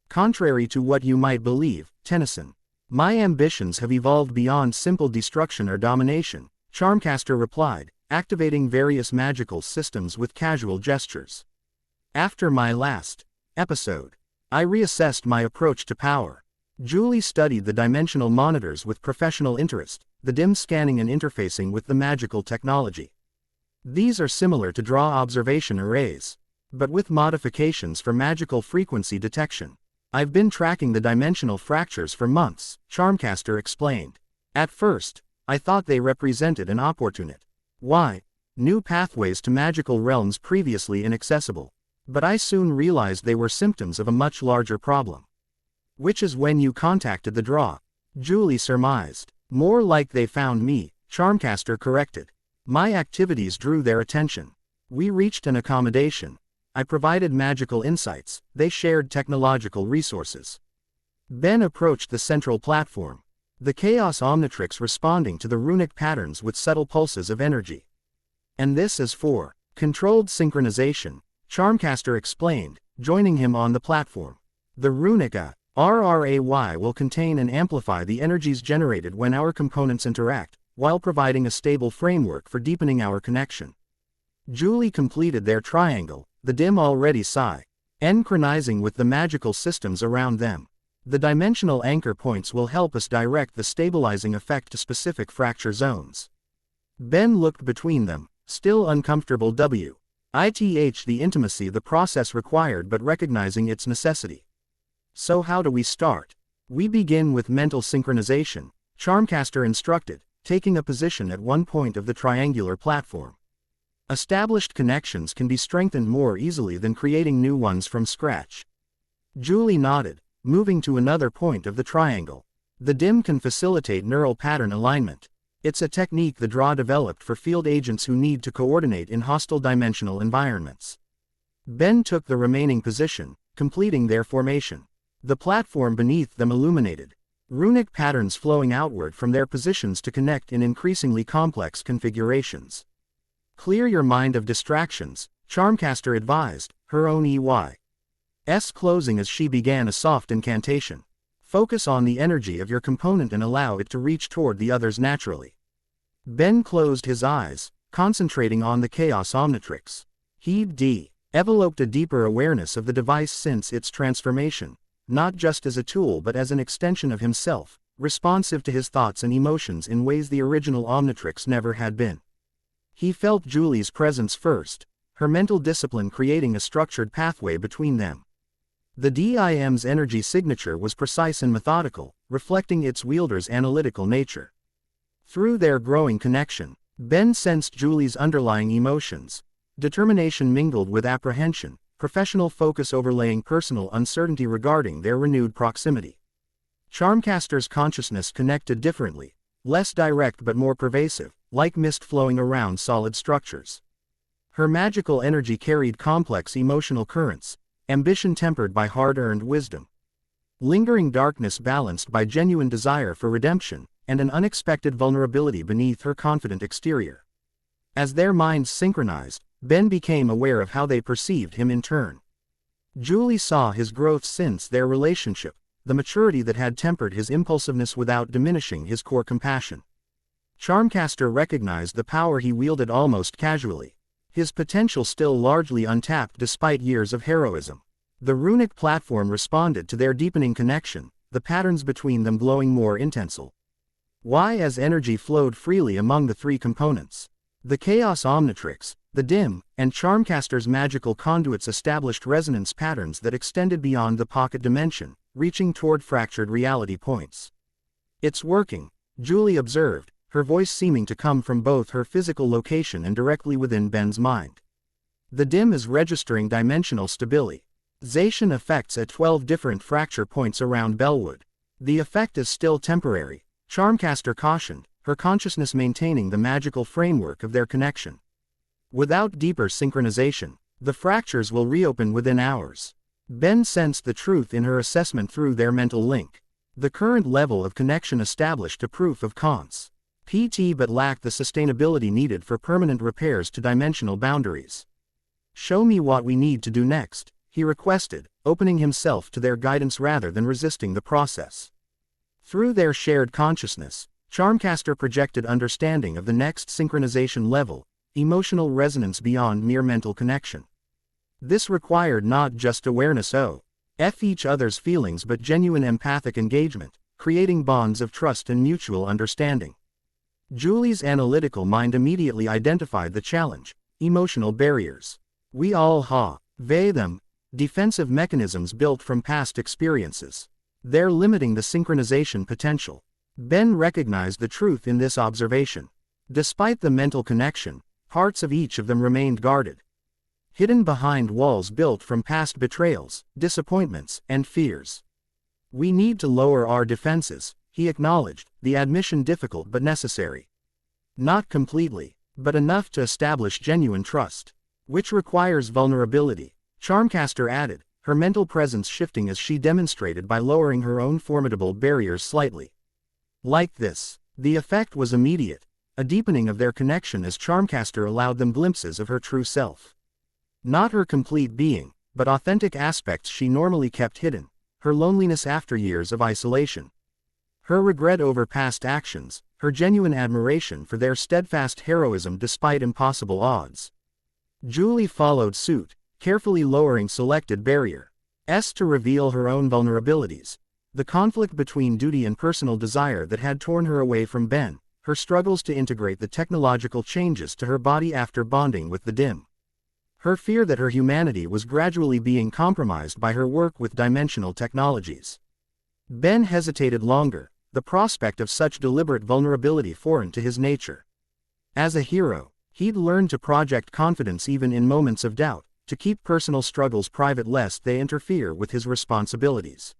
Contrary to what you might believe, Tennyson. My ambitions have evolved beyond simple destruction or domination, Charmcaster replied, activating various magical systems with casual gestures. After my last episode, I reassessed my approach to power. Julie studied the dimensional monitors with professional interest, the dim scanning and interfacing with the magical technology. These are similar to draw observation arrays, but with modifications for magical frequency detection. I've been tracking the dimensional fractures for months, Charmcaster explained. At first, I thought they represented an opportunity. Why? New pathways to magical realms previously inaccessible. But I soon realized they were symptoms of a much larger problem. Which is when you contacted the draw, Julie surmised. More like they found me, Charmcaster corrected. My activities drew their attention. We reached an accommodation. I provided magical insights, they shared technological resources. Ben approached the central platform. The Chaos Omnitrix responding to the runic patterns with subtle pulses of energy. And this is for controlled synchronization, Charmcaster explained, joining him on the platform. The runic RRAY will contain and amplify the energies generated when our components interact, while providing a stable framework for deepening our connection. Julie completed their triangle, the dim already synchronizing with the magical systems around them. The dimensional anchor points will help us direct the stabilizing effect to specific fracture zones. Ben looked between them, still uncomfortable the intimacy the process required but recognizing its necessity. So how do we start? We begin with mental synchronization, Charmcaster instructed, taking a position at one point of the triangular platform. Established connections can be strengthened more easily than creating new ones from scratch. Julie nodded, moving to another point of the triangle. The dim can facilitate neural pattern alignment. It's a technique the draw developed for field agents who need to coordinate in hostile dimensional environments. Ben took the remaining position, completing their formation. The platform beneath them illuminated, runic patterns flowing outward from their positions to connect in increasingly complex configurations. Clear your mind of distractions, Charmcaster advised, her own EY's closing as she began a soft incantation. Focus on the energy of your component and allow it to reach toward the others naturally. Ben closed his eyes, concentrating on the Chaos Omnitrix. Heaved enveloped a deeper awareness of the device since its transformation, not just as a tool but as an extension of himself, responsive to his thoughts and emotions in ways the original Omnitrix never had been. He felt Julie's presence first, her mental discipline creating a structured pathway between them. The DIM's energy signature was precise and methodical, reflecting its wielder's analytical nature. Through their growing connection, Ben sensed Julie's underlying emotions. Determination mingled with apprehension, professional focus overlaying personal uncertainty regarding their renewed proximity. Charmcaster's consciousness connected differently, less direct but more pervasive, like mist flowing around solid structures. Her magical energy carried complex emotional currents, ambition tempered by hard-earned wisdom. Lingering darkness balanced by genuine desire for redemption, and an unexpected vulnerability beneath her confident exterior. As their minds synchronized, Ben became aware of how they perceived him in turn. Julie saw his growth since their relationship, the maturity that had tempered his impulsiveness without diminishing his core compassion. Charmcaster recognized the power he wielded almost casually, his potential still largely untapped despite years of heroism. The runic platform responded to their deepening connection, the patterns between them glowing more intensely. As energy flowed freely among the three components. The Chaos Omnitrix, the DIM, and Charmcaster's magical conduits established resonance patterns that extended beyond the pocket dimension, reaching toward fractured reality points. "It's working," Julie observed, her voice seeming to come from both her physical location and directly within Ben's mind. "The DIM is registering dimensional stabilization effects at 12 different fracture points around Bellwood. The effect is still temporary," Charmcaster cautioned, her consciousness maintaining the magical framework of their connection. "Without deeper synchronization, the fractures will reopen within hours." Ben sensed the truth in her assessment through their mental link. The current level of connection established a proof of cons. PT but lacked the sustainability needed for permanent repairs to dimensional boundaries. "Show me what we need to do next," he requested, opening himself to their guidance rather than resisting the process. Through their shared consciousness, Charmcaster projected understanding of the next synchronization level, emotional resonance beyond mere mental connection. This required not just awareness of each other's feelings but genuine empathic engagement, creating bonds of trust and mutual understanding. Julie's analytical mind immediately identified the challenge: emotional barriers. "We all have them, defensive mechanisms built from past experiences. They're limiting the synchronization potential." Ben recognized the truth in this observation. Despite the mental connection, parts of each of them remained guarded, hidden behind walls built from past betrayals, disappointments, and fears. "We need to lower our defenses," he acknowledged, the admission difficult but necessary. "Not completely, but enough to establish genuine trust, which requires vulnerability," Charmcaster added, her mental presence shifting as she demonstrated by lowering her own formidable barriers slightly. Like this, the effect was immediate, a deepening of their connection as Charmcaster allowed them glimpses of her true self. Not her complete being, but authentic aspects she normally kept hidden, her loneliness after years of isolation, her regret over past actions, her genuine admiration for their steadfast heroism despite impossible odds. Julie followed suit, carefully lowering selected barriers to reveal her own vulnerabilities. The conflict between duty and personal desire that had torn her away from Ben, her struggles to integrate the technological changes to her body after bonding with the DIM. Her fear that her humanity was gradually being compromised by her work with dimensional technologies. Ben hesitated longer, the prospect of such deliberate vulnerability foreign to his nature. As a hero, he'd learned to project confidence even in moments of doubt, to keep personal struggles private lest they interfere with his responsibilities.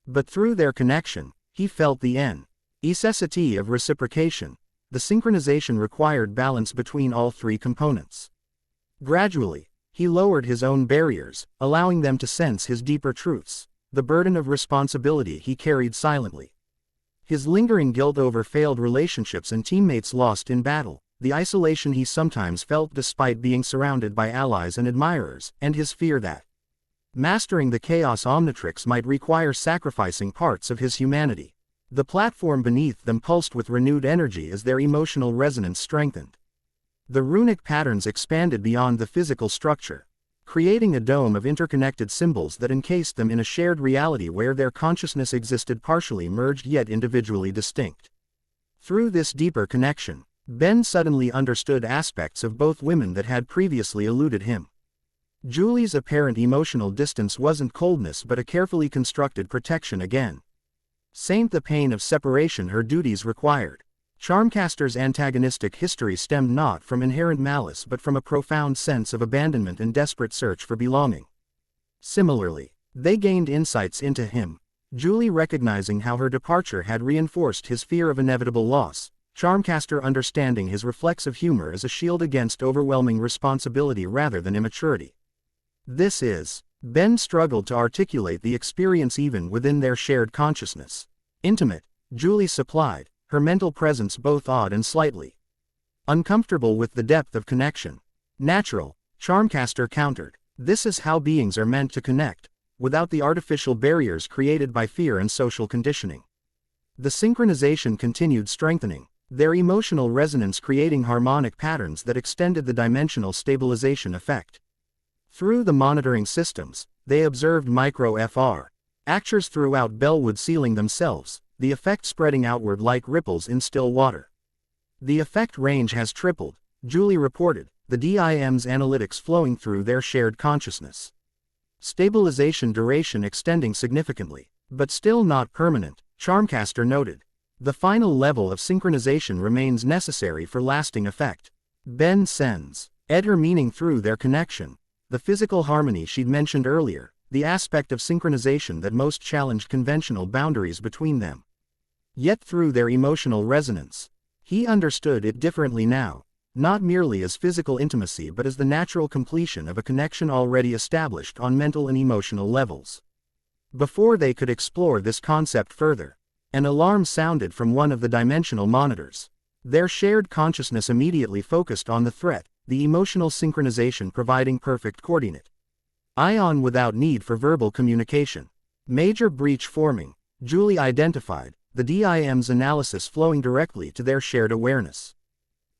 But through their connection, he felt the necessity of reciprocation. The synchronization required balance between all three components. Gradually, he lowered his own barriers, allowing them to sense his deeper truths, the burden of responsibility he carried silently. His lingering guilt over failed relationships and teammates lost in battle, the isolation he sometimes felt despite being surrounded by allies and admirers, and his fear that mastering the Chaos Omnitrix might require sacrificing parts of his humanity. The platform beneath them pulsed with renewed energy as their emotional resonance strengthened. The runic patterns expanded beyond the physical structure, creating a dome of interconnected symbols that encased them in a shared reality where their consciousness existed partially merged yet individually distinct. Through this deeper connection, Ben suddenly understood aspects of both women that had previously eluded him. Julie's apparent emotional distance wasn't coldness but a carefully constructed protection again. Saint the pain of separation her duties required. Charmcaster's antagonistic history stemmed not from inherent malice but from a profound sense of abandonment and desperate search for belonging. Similarly, they gained insights into him, Julie recognizing how her departure had reinforced his fear of inevitable loss, Charmcaster understanding his reflexive humor as a shield against overwhelming responsibility rather than immaturity. Ben struggled to articulate the experience even within their shared consciousness. Intimate, Julie supplied, her mental presence both odd and slightly uncomfortable with the depth of connection. Natural, Charmcaster countered. This is how beings are meant to connect, without the artificial barriers created by fear and social conditioning. The synchronization continued strengthening, their emotional resonance creating harmonic patterns that extended the dimensional stabilization effect. Through the monitoring systems, they observed micro-FR actors throughout Bellwood sealing themselves, the effect spreading outward like ripples in still water. The effect range has tripled, Julie reported, the DIM's analytics flowing through their shared consciousness. Stabilization duration extending significantly, but still not permanent, Charmcaster noted. The final level of synchronization remains necessary for lasting effect. Ben sends her meaning through their connection. The physical harmony she'd mentioned earlier, the aspect of synchronization that most challenged conventional boundaries between them. Yet through their emotional resonance, he understood it differently now, not merely as physical intimacy but as the natural completion of a connection already established on mental and emotional levels. Before they could explore this concept further, an alarm sounded from one of the dimensional monitors. Their shared consciousness immediately focused on the threat, the emotional synchronization providing perfect coordinate. Ion without need for verbal communication. Major breach forming, Julie identified, the DIM's analysis flowing directly to their shared awareness.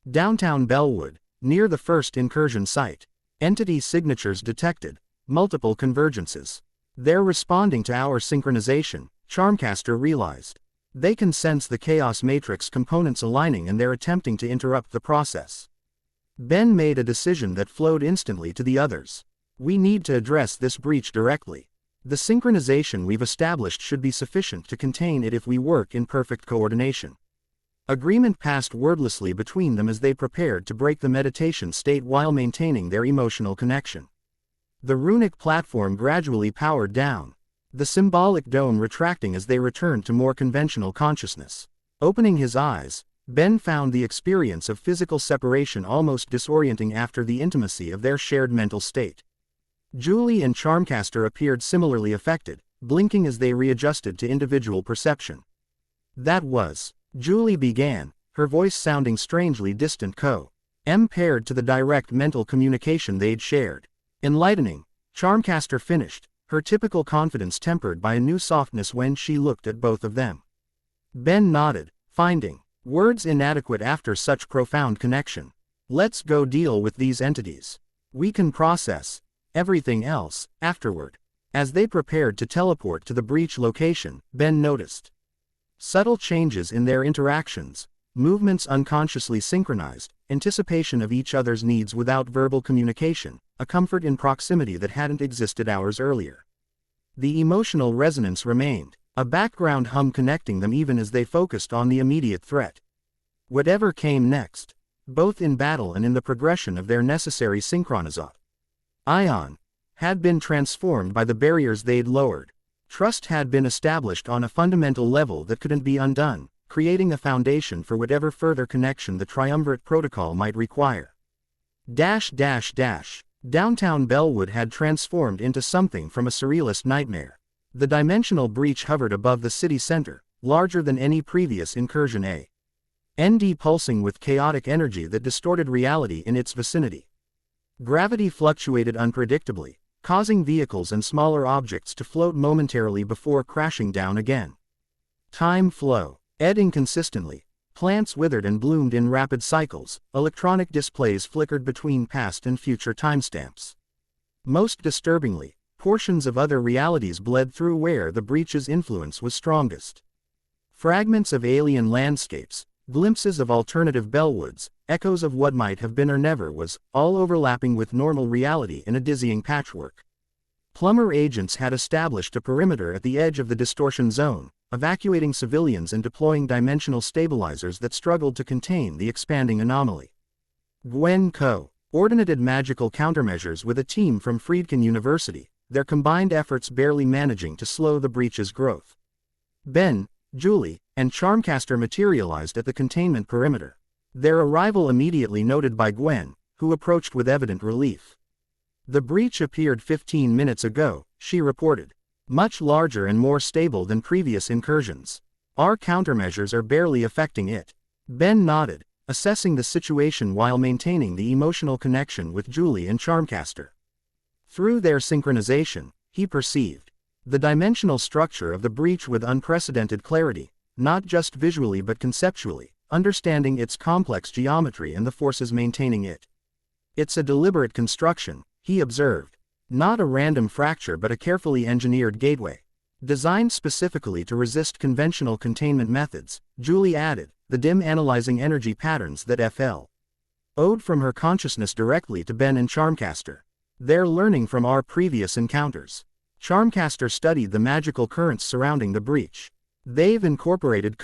Downtown Bellwood, near the first incursion site. Entity signatures detected, multiple convergences. They're responding to our synchronization, Charmcaster realized. They can sense the chaos matrix components aligning and they're attempting to interrupt the process. Ben made a decision that flowed instantly to the others. We need to address this breach directly. The synchronization we've established should be sufficient to contain it if we work in perfect coordination. Agreement passed wordlessly between them as they prepared to break the meditation state while maintaining their emotional connection. The runic platform gradually powered down, the symbolic dome retracting as they returned to more conventional consciousness. Opening his eyes, Ben found the experience of physical separation almost disorienting after the intimacy of their shared mental state. Julie and Charmcaster appeared similarly affected, blinking as they readjusted to individual perception. Julie began, her voice sounding strangely distant compared to the direct mental communication they'd shared. Enlightening, Charmcaster finished, her typical confidence tempered by a new softness when she looked at both of them. Ben nodded, finding words inadequate after such profound connection. Let's go deal with these entities. We can process everything else afterward. As they prepared to teleport to the breach location, Ben noticed subtle changes in their interactions, movements unconsciously synchronized, anticipation of each other's needs without verbal communication, a comfort in proximity that hadn't existed hours earlier. The emotional resonance remained, a background hum connecting them even as they focused on the immediate threat. Whatever came next, both in battle and in the progression of their necessary synchronization, Ion had been transformed by the barriers they'd lowered. Trust had been established on a fundamental level that couldn't be undone, creating a foundation for whatever further connection the triumvirate protocol might require. Downtown Bellwood had transformed into something from a surrealist nightmare. The dimensional breach hovered above the city center, larger than any previous incursion ND pulsing with chaotic energy that distorted reality in its vicinity. Gravity fluctuated unpredictably, causing vehicles and smaller objects to float momentarily before crashing down again. Time flow inconsistently. Plants withered and bloomed in rapid cycles, electronic displays flickered between past and future timestamps. Most disturbingly, portions of other realities bled through where the breach's influence was strongest. Fragments of alien landscapes, glimpses of alternative Bellwoods, echoes of what might have been or never was, all overlapping with normal reality in a dizzying patchwork. Plumber agents had established a perimeter at the edge of the distortion zone, evacuating civilians and deploying dimensional stabilizers that struggled to contain the expanding anomaly. Gwen coordinated magical countermeasures with a team from Friedkin University, their combined efforts barely managing to slow the breach's growth. Ben, Julie, and Charmcaster materialized at the containment perimeter. Their arrival immediately noted by Gwen, who approached with evident relief. "The breach appeared 15 minutes ago," she reported. "Much larger and more stable than previous incursions. Our countermeasures are barely affecting it." Ben nodded, assessing the situation while maintaining the emotional connection with Julie and Charmcaster. Through their synchronization, he perceived the dimensional structure of the breach with unprecedented clarity, not just visually but conceptually, understanding its complex geometry and the forces maintaining it. "It's a deliberate construction," he observed. "Not a random fracture but a carefully engineered gateway. Designed specifically to resist conventional containment methods," Julie added, the dim analyzing energy patterns that FL owed from her consciousness directly to Ben and Charmcaster. "They're learning from our previous encounters." Charmcaster studied the magical currents surrounding the breach. "They've incorporated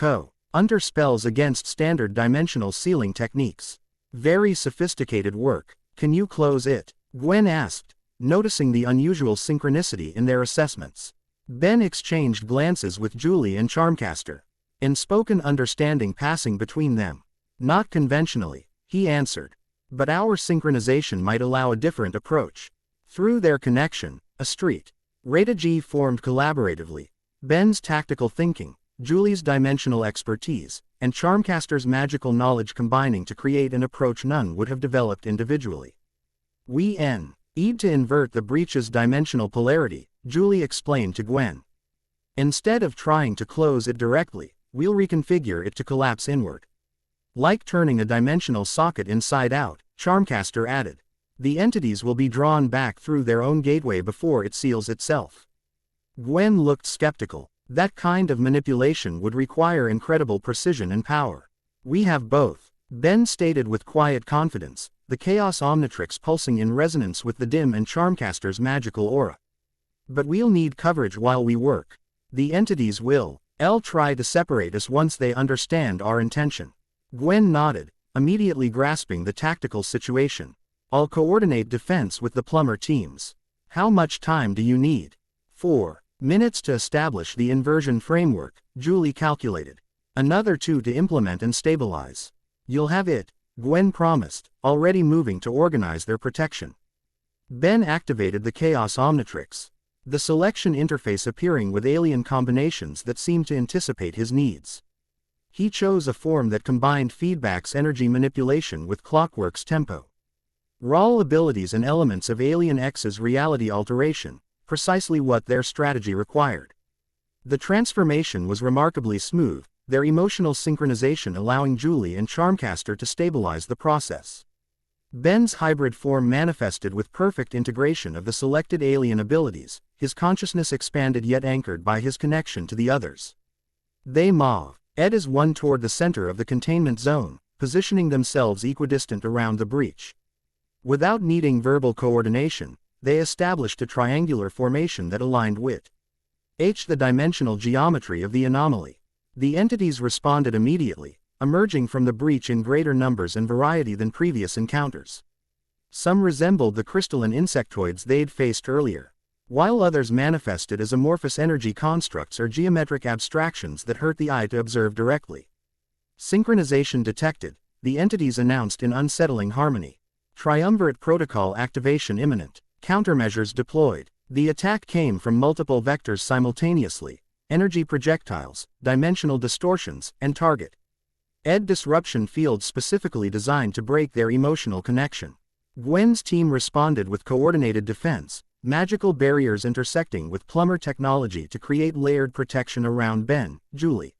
under spells against standard dimensional sealing techniques. Very sophisticated work. Can you close it?" Gwen asked, noticing the unusual synchronicity in their assessments. Ben exchanged glances with Julie and Charmcaster, unspoken understanding passing between them. "Not conventionally," he answered. "But our synchronization might allow a different approach." Through their connection, a strategy formed collaboratively. Ben's tactical thinking, Julie's dimensional expertise, and Charmcaster's magical knowledge combining to create an approach none would have developed individually. "We need to invert the breach's dimensional polarity," Julie explained to Gwen. "Instead of trying to close it directly, we'll reconfigure it to collapse inward. Like turning a dimensional socket inside out," Charmcaster added. "The entities will be drawn back through their own gateway before it seals itself." Gwen looked skeptical. "That kind of manipulation would require incredible precision and power." "We have both," Ben stated with quiet confidence, the Chaos Omnitrix pulsing in resonance with the dim and Charmcaster's magical aura. "But we'll need coverage while we work. The entities will try to separate us once they understand our intention." Gwen nodded, immediately grasping the tactical situation. "I'll coordinate defense with the plumber teams." "How much time do you need?" 4 minutes to establish the inversion framework," Julie calculated. "Another 2 to implement and stabilize." "You'll have it," Gwen promised, already moving to organize their protection. Ben activated the Chaos Omnitrix, the selection interface appearing with alien combinations that seemed to anticipate his needs. He chose a form that combined feedback's energy manipulation with Clockwork's tempo. Raw abilities and elements of Alien X's reality alteration, precisely what their strategy required. The transformation was remarkably smooth, their emotional synchronization allowing Julie and Charmcaster to stabilize the process. Ben's hybrid form manifested with perfect integration of the selected alien abilities, his consciousness expanded yet anchored by his connection to the others. They moved as one toward the center of the containment zone, positioning themselves equidistant around the breach. Without needing verbal coordination, they established a triangular formation that aligned with the dimensional geometry of the anomaly. The entities responded immediately, emerging from the breach in greater numbers and variety than previous encounters. Some resembled the crystalline insectoids they'd faced earlier, while others manifested as amorphous energy constructs or geometric abstractions that hurt the eye to observe directly. Synchronization detected, the entities announced in unsettling harmony. Triumvirate protocol activation imminent. Countermeasures deployed. The attack came from multiple vectors simultaneously: energy projectiles, dimensional distortions, and target disruption fields specifically designed to break their emotional connection. Gwen's team responded with coordinated defense, magical barriers intersecting with plumber technology to create layered protection around Ben, Julie,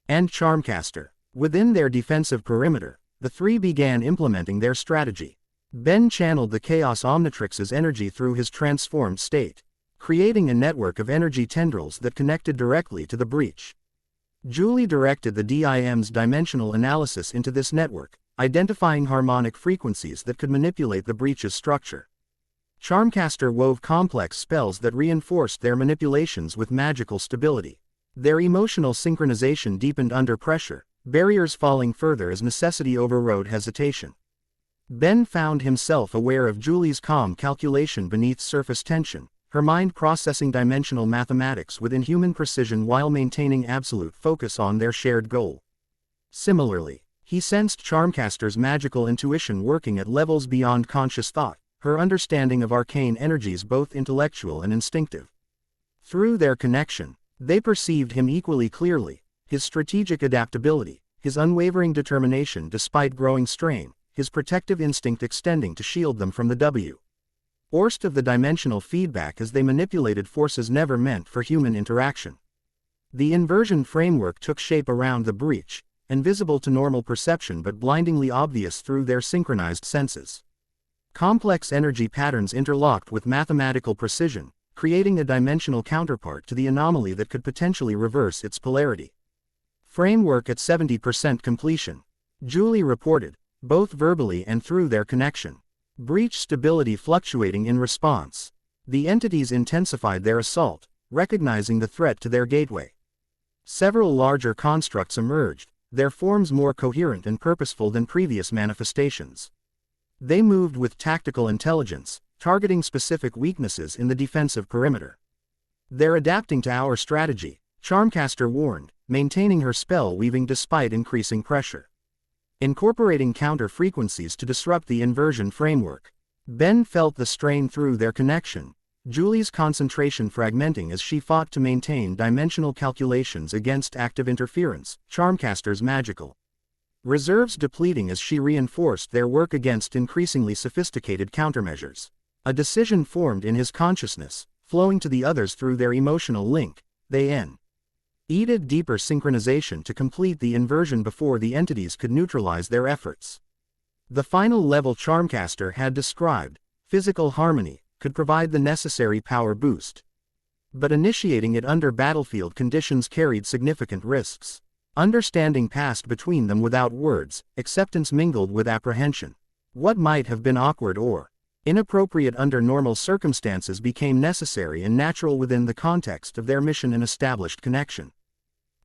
and Charmcaster. Within their defensive perimeter, the three began implementing their strategy. Ben channeled the Chaos Omnitrix's energy through his transformed state, creating a network of energy tendrils that connected directly to the breach. Julie directed the DIM's dimensional analysis into this network, identifying harmonic frequencies that could manipulate the breach's structure. Charmcaster wove complex spells that reinforced their manipulations with magical stability. Their emotional synchronization deepened under pressure, barriers falling further as necessity overrode hesitation. Ben found himself aware of Julie's calm calculation beneath surface tension, her mind processing dimensional mathematics with inhuman precision while maintaining absolute focus on their shared goal. Similarly, he sensed Charmcaster's magical intuition working at levels beyond conscious thought, her understanding of arcane energies both intellectual and instinctive. Through their connection, they perceived him equally clearly, his strategic adaptability, his unwavering determination despite growing strain, his protective instinct extending to shield them from the worst of the dimensional feedback as they manipulated forces never meant for human interaction. The inversion framework took shape around the breach, invisible to normal perception but blindingly obvious through their synchronized senses. Complex energy patterns interlocked with mathematical precision, creating a dimensional counterpart to the anomaly that could potentially reverse its polarity. Framework at 70% completion, Julie reported, both verbally and through their connection. Breach stability fluctuating in response. The entities intensified their assault, recognizing the threat to their gateway. Several larger constructs emerged, their forms more coherent and purposeful than previous manifestations. They moved with tactical intelligence, targeting specific weaknesses in the defensive perimeter. They're adapting to our strategy, Charmcaster warned, maintaining her spell weaving despite increasing pressure. Incorporating counter frequencies to disrupt the inversion framework. Ben felt the strain through their connection, Julie's concentration fragmenting as she fought to maintain dimensional calculations against active interference, Charmcaster's magical reserves depleting as she reinforced their work against increasingly sophisticated countermeasures. A decision formed in his consciousness, flowing to the others through their emotional link. They needed deeper synchronization to complete the inversion before the entities could neutralize their efforts. The final level Charmcaster had described, physical harmony, could provide the necessary power boost. But initiating it under battlefield conditions carried significant risks. Understanding passed between them without words, acceptance mingled with apprehension. What might have been awkward or inappropriate under normal circumstances became necessary and natural within the context of their mission and established connection.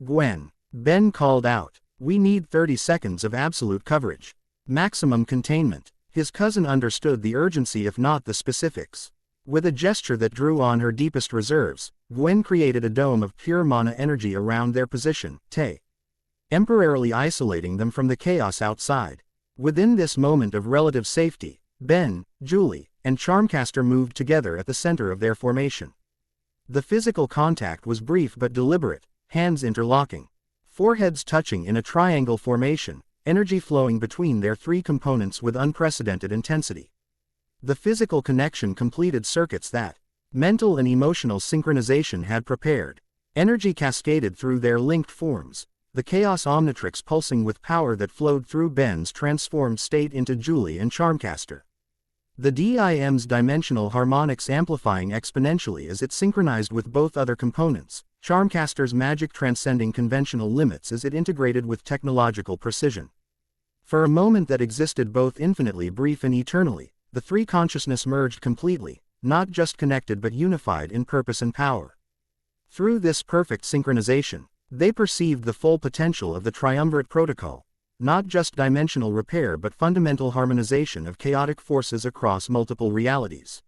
Gwen, Ben called out, we need 30 seconds of absolute coverage. Maximum containment. His cousin understood the urgency if not the specifics. With a gesture that drew on her deepest reserves, Gwen created a dome of pure mana energy around their position, temporarily isolating them from the chaos outside. Within this moment of relative safety, Ben, Julie, and Charmcaster moved together at the center of their formation. The physical contact was brief but deliberate, hands interlocking, foreheads touching in a triangle formation, energy flowing between their three components with unprecedented intensity. The physical connection completed circuits that mental and emotional synchronization had prepared. Energy cascaded through their linked forms, the Chaos Omnitrix pulsing with power that flowed through Ben's transformed state into Julie and Charmcaster. The DIM's dimensional harmonics amplifying exponentially as it synchronized with both other components, Charmcaster's magic transcending conventional limits as it integrated with technological precision. For a moment that existed both infinitely brief and eternally, the three consciousness merged completely, not just connected but unified in purpose and power. Through this perfect synchronization, they perceived the full potential of the triumvirate protocol. Not just dimensional repair but fundamental harmonization of chaotic forces across multiple realities.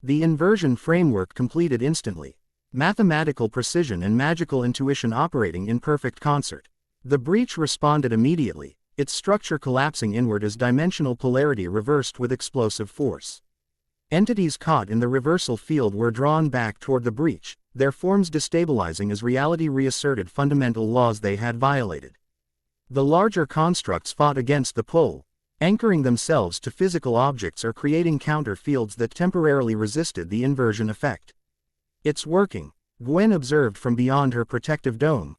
The inversion framework completed instantly. Mathematical precision and magical intuition operating in perfect concert. The breach responded immediately, its structure collapsing inward as dimensional polarity reversed with explosive force. Entities caught in the reversal field were drawn back toward the breach, their forms destabilizing as reality reasserted fundamental laws they had violated. The larger constructs fought against the pull, anchoring themselves to physical objects or creating counter fields that temporarily resisted the inversion effect. It's working, Gwen observed from beyond her protective dome,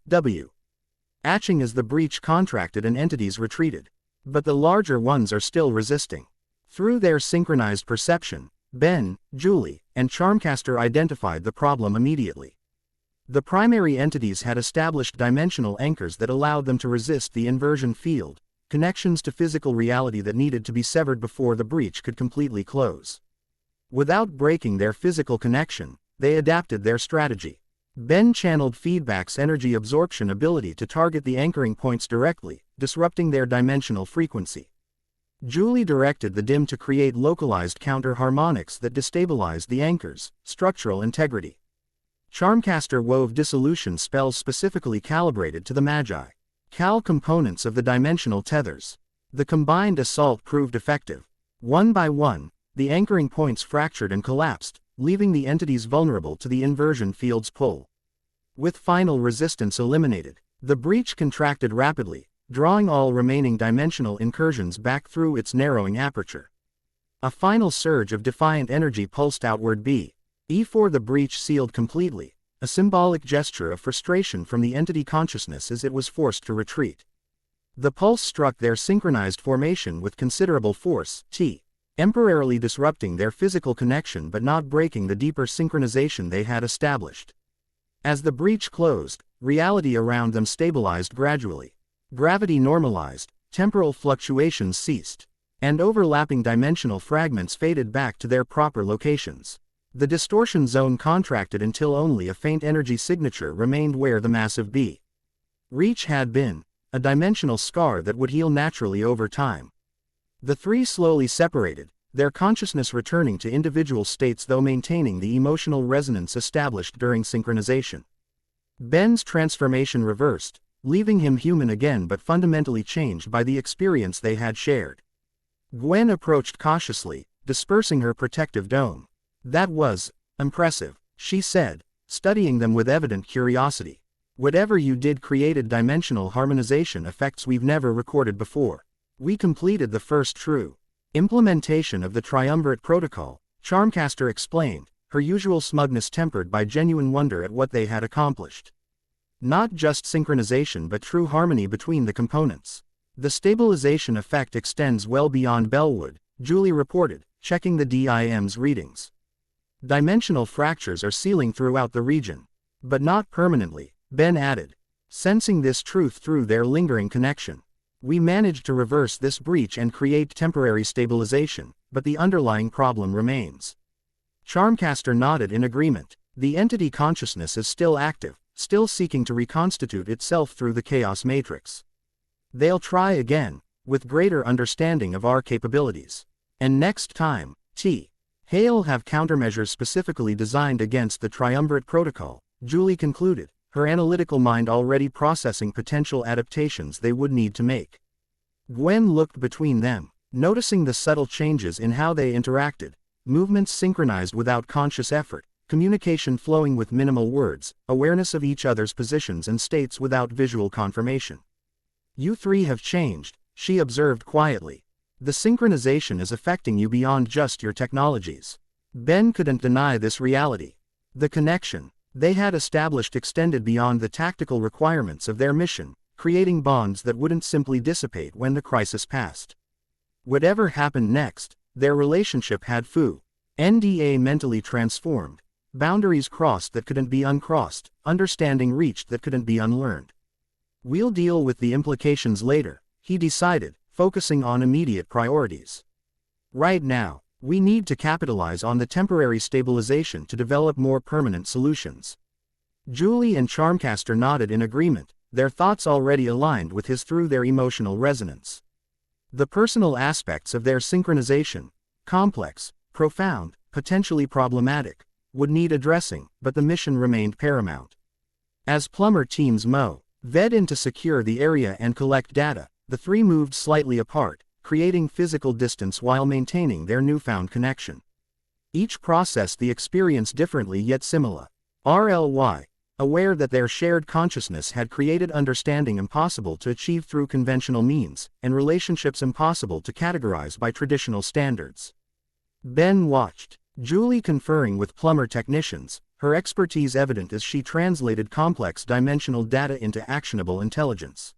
atching as the breach contracted and entities retreated. But the larger ones are still resisting. Through their synchronized perception, Ben, Julie, and Charmcaster identified the problem immediately. The primary entities had established dimensional anchors that allowed them to resist the inversion field, connections to physical reality that needed to be severed before the breach could completely close. Without breaking their physical connection, they adapted their strategy. Ben channeled feedback's energy absorption ability to target the anchoring points directly, disrupting their dimensional frequency. Julie directed the dim to create localized counter-harmonics that destabilized the anchor's structural integrity. Charmcaster wove dissolution spells specifically calibrated to the Magi-Cal components of the dimensional tethers. The combined assault proved effective. One by one, the anchoring points fractured and collapsed, leaving the entities vulnerable to the inversion field's pull. With final resistance eliminated, the breach contracted rapidly, drawing all remaining dimensional incursions back through its narrowing aperture. A final surge of defiant energy pulsed outward before the breach sealed completely, a symbolic gesture of frustration from the entity consciousness as it was forced to retreat. The pulse struck their synchronized formation with considerable force, temporarily disrupting their physical connection but not breaking the deeper synchronization they had established. As the breach closed, reality around them stabilized gradually. Gravity normalized, temporal fluctuations ceased, and overlapping dimensional fragments faded back to their proper locations. The distortion zone contracted until only a faint energy signature remained where the massive breach had been, a dimensional scar that would heal naturally over time. The three slowly separated, their consciousness returning to individual states though maintaining the emotional resonance established during synchronization. Ben's transformation reversed, leaving him human again but fundamentally changed by the experience they had shared. Gwen approached cautiously, dispersing her protective dome. "That was impressive," she said, studying them with evident curiosity. "Whatever you did created dimensional harmonization effects we've never recorded before. We completed the first true implementation of the Triumvirate Protocol," Charmcaster explained, her usual smugness tempered by genuine wonder at what they had accomplished. Not just synchronization but true harmony between the components. "The stabilization effect extends well beyond Bellwood," Julie reported, checking the DIM's readings. "Dimensional fractures are sealing throughout the region. But not permanently," Ben added, sensing this truth through their lingering connection. "We managed to reverse this breach and create temporary stabilization, but the underlying problem remains." Charmcaster nodded in agreement. "The entity consciousness is still active, still seeking to reconstitute itself through the chaos matrix. They'll try again, with greater understanding of our capabilities. And next time, Hale'll have countermeasures specifically designed against the Triumvirate Protocol," Julie concluded, her analytical mind already processing potential adaptations they would need to make. Gwen looked between them, noticing the subtle changes in how they interacted, movements synchronized without conscious effort, communication flowing with minimal words, awareness of each other's positions and states without visual confirmation. "You three have changed," she observed quietly. "The synchronization is affecting you beyond just your technologies." Ben couldn't deny this reality. The connection they had established extended beyond the tactical requirements of their mission, creating bonds that wouldn't simply dissipate when the crisis passed. Whatever happened next, their relationship had NDA mentally transformed. Boundaries crossed that couldn't be uncrossed, understanding reached that couldn't be unlearned. "We'll deal with the implications later," he decided, focusing on immediate priorities. "Right now, we need to capitalize on the temporary stabilization to develop more permanent solutions." Julie and Charmcaster nodded in agreement, their thoughts already aligned with his through their emotional resonance. The personal aspects of their synchronization, complex, profound, potentially problematic, would need addressing, but the mission remained paramount. As plumber teams vet in to secure the area and collect data, the three moved slightly apart, creating physical distance while maintaining their newfound connection. Each processed the experience differently yet similar. Aware that their shared consciousness had created understanding impossible to achieve through conventional means, and relationships impossible to categorize by traditional standards. Ben watched, Julie conferring with plumber technicians, her expertise evident as she translated complex dimensional data into actionable intelligence.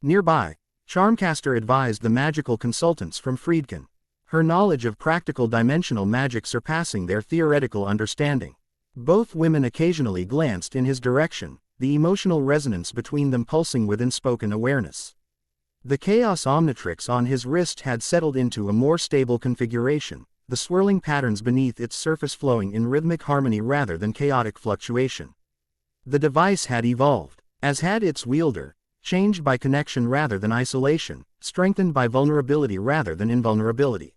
Nearby, Charmcaster advised the magical consultants from Friedkin, her knowledge of practical dimensional magic surpassing their theoretical understanding. Both women occasionally glanced in his direction, the emotional resonance between them pulsing with unspoken awareness. The Chaos Omnitrix on his wrist had settled into a more stable configuration, the swirling patterns beneath its surface flowing in rhythmic harmony rather than chaotic fluctuation. The device had evolved, as had its wielder, changed by connection rather than isolation, strengthened by vulnerability rather than invulnerability.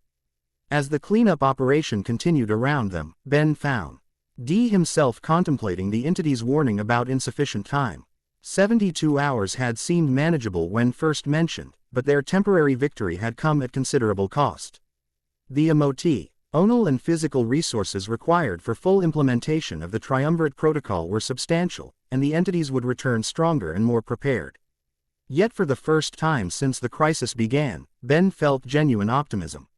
As the cleanup operation continued around them, Ben found D himself contemplating the entity's warning about insufficient time. 72 hours had seemed manageable when first mentioned, but their temporary victory had come at considerable cost. The emotional and physical resources required for full implementation of the Triumvirate Protocol were substantial, and the entities would return stronger and more prepared. Yet for the first time since the crisis began, Ben felt genuine optimism.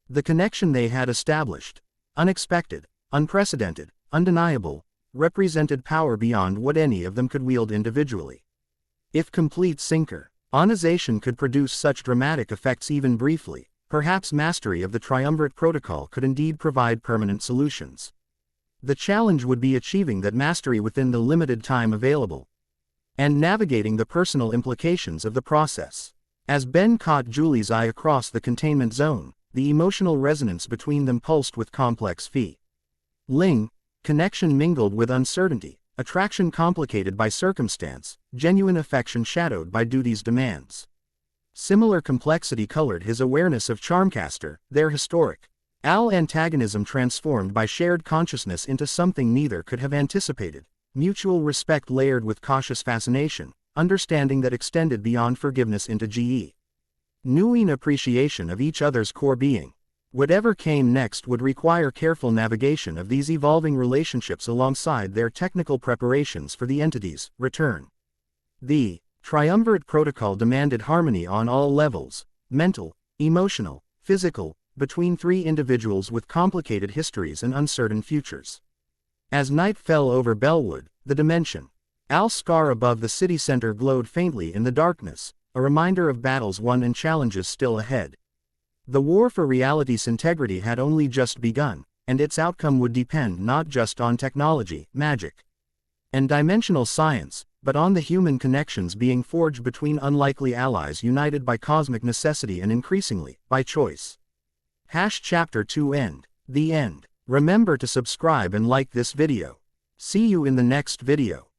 The connection they had established, unexpected, unprecedented, undeniable, represented power beyond what any of them could wield individually. If complete synchronization could produce such dramatic effects even briefly, perhaps mastery of the Triumvirate Protocol could indeed provide permanent solutions. The challenge would be achieving that mastery within the limited time available, and navigating the personal implications of the process. As Ben caught Julie's eye across the containment zone, the emotional resonance between them pulsed with complex feeling. Connection mingled with uncertainty, attraction complicated by circumstance, genuine affection shadowed by duty's demands. Similar complexity colored his awareness of Charmcaster, their historic antagonism transformed by shared consciousness into something neither could have anticipated, mutual respect layered with cautious fascination, understanding that extended beyond forgiveness into genuine appreciation of each other's core being. Whatever came next would require careful navigation of these evolving relationships alongside their technical preparations for the entity's return. The Triumvirate Protocol demanded harmony on all levels, mental, emotional, physical, between three individuals with complicated histories and uncertain futures. As night fell over Bellwood, the dimension scar above the city center glowed faintly in the darkness, a reminder of battles won and challenges still ahead. The war for reality's integrity had only just begun, and its outcome would depend not just on technology, magic, and dimensional science, but on the human connections being forged between unlikely allies united by cosmic necessity and increasingly, by choice. Chapter 2 End. The end. Remember to subscribe and like this video. See you in the next video.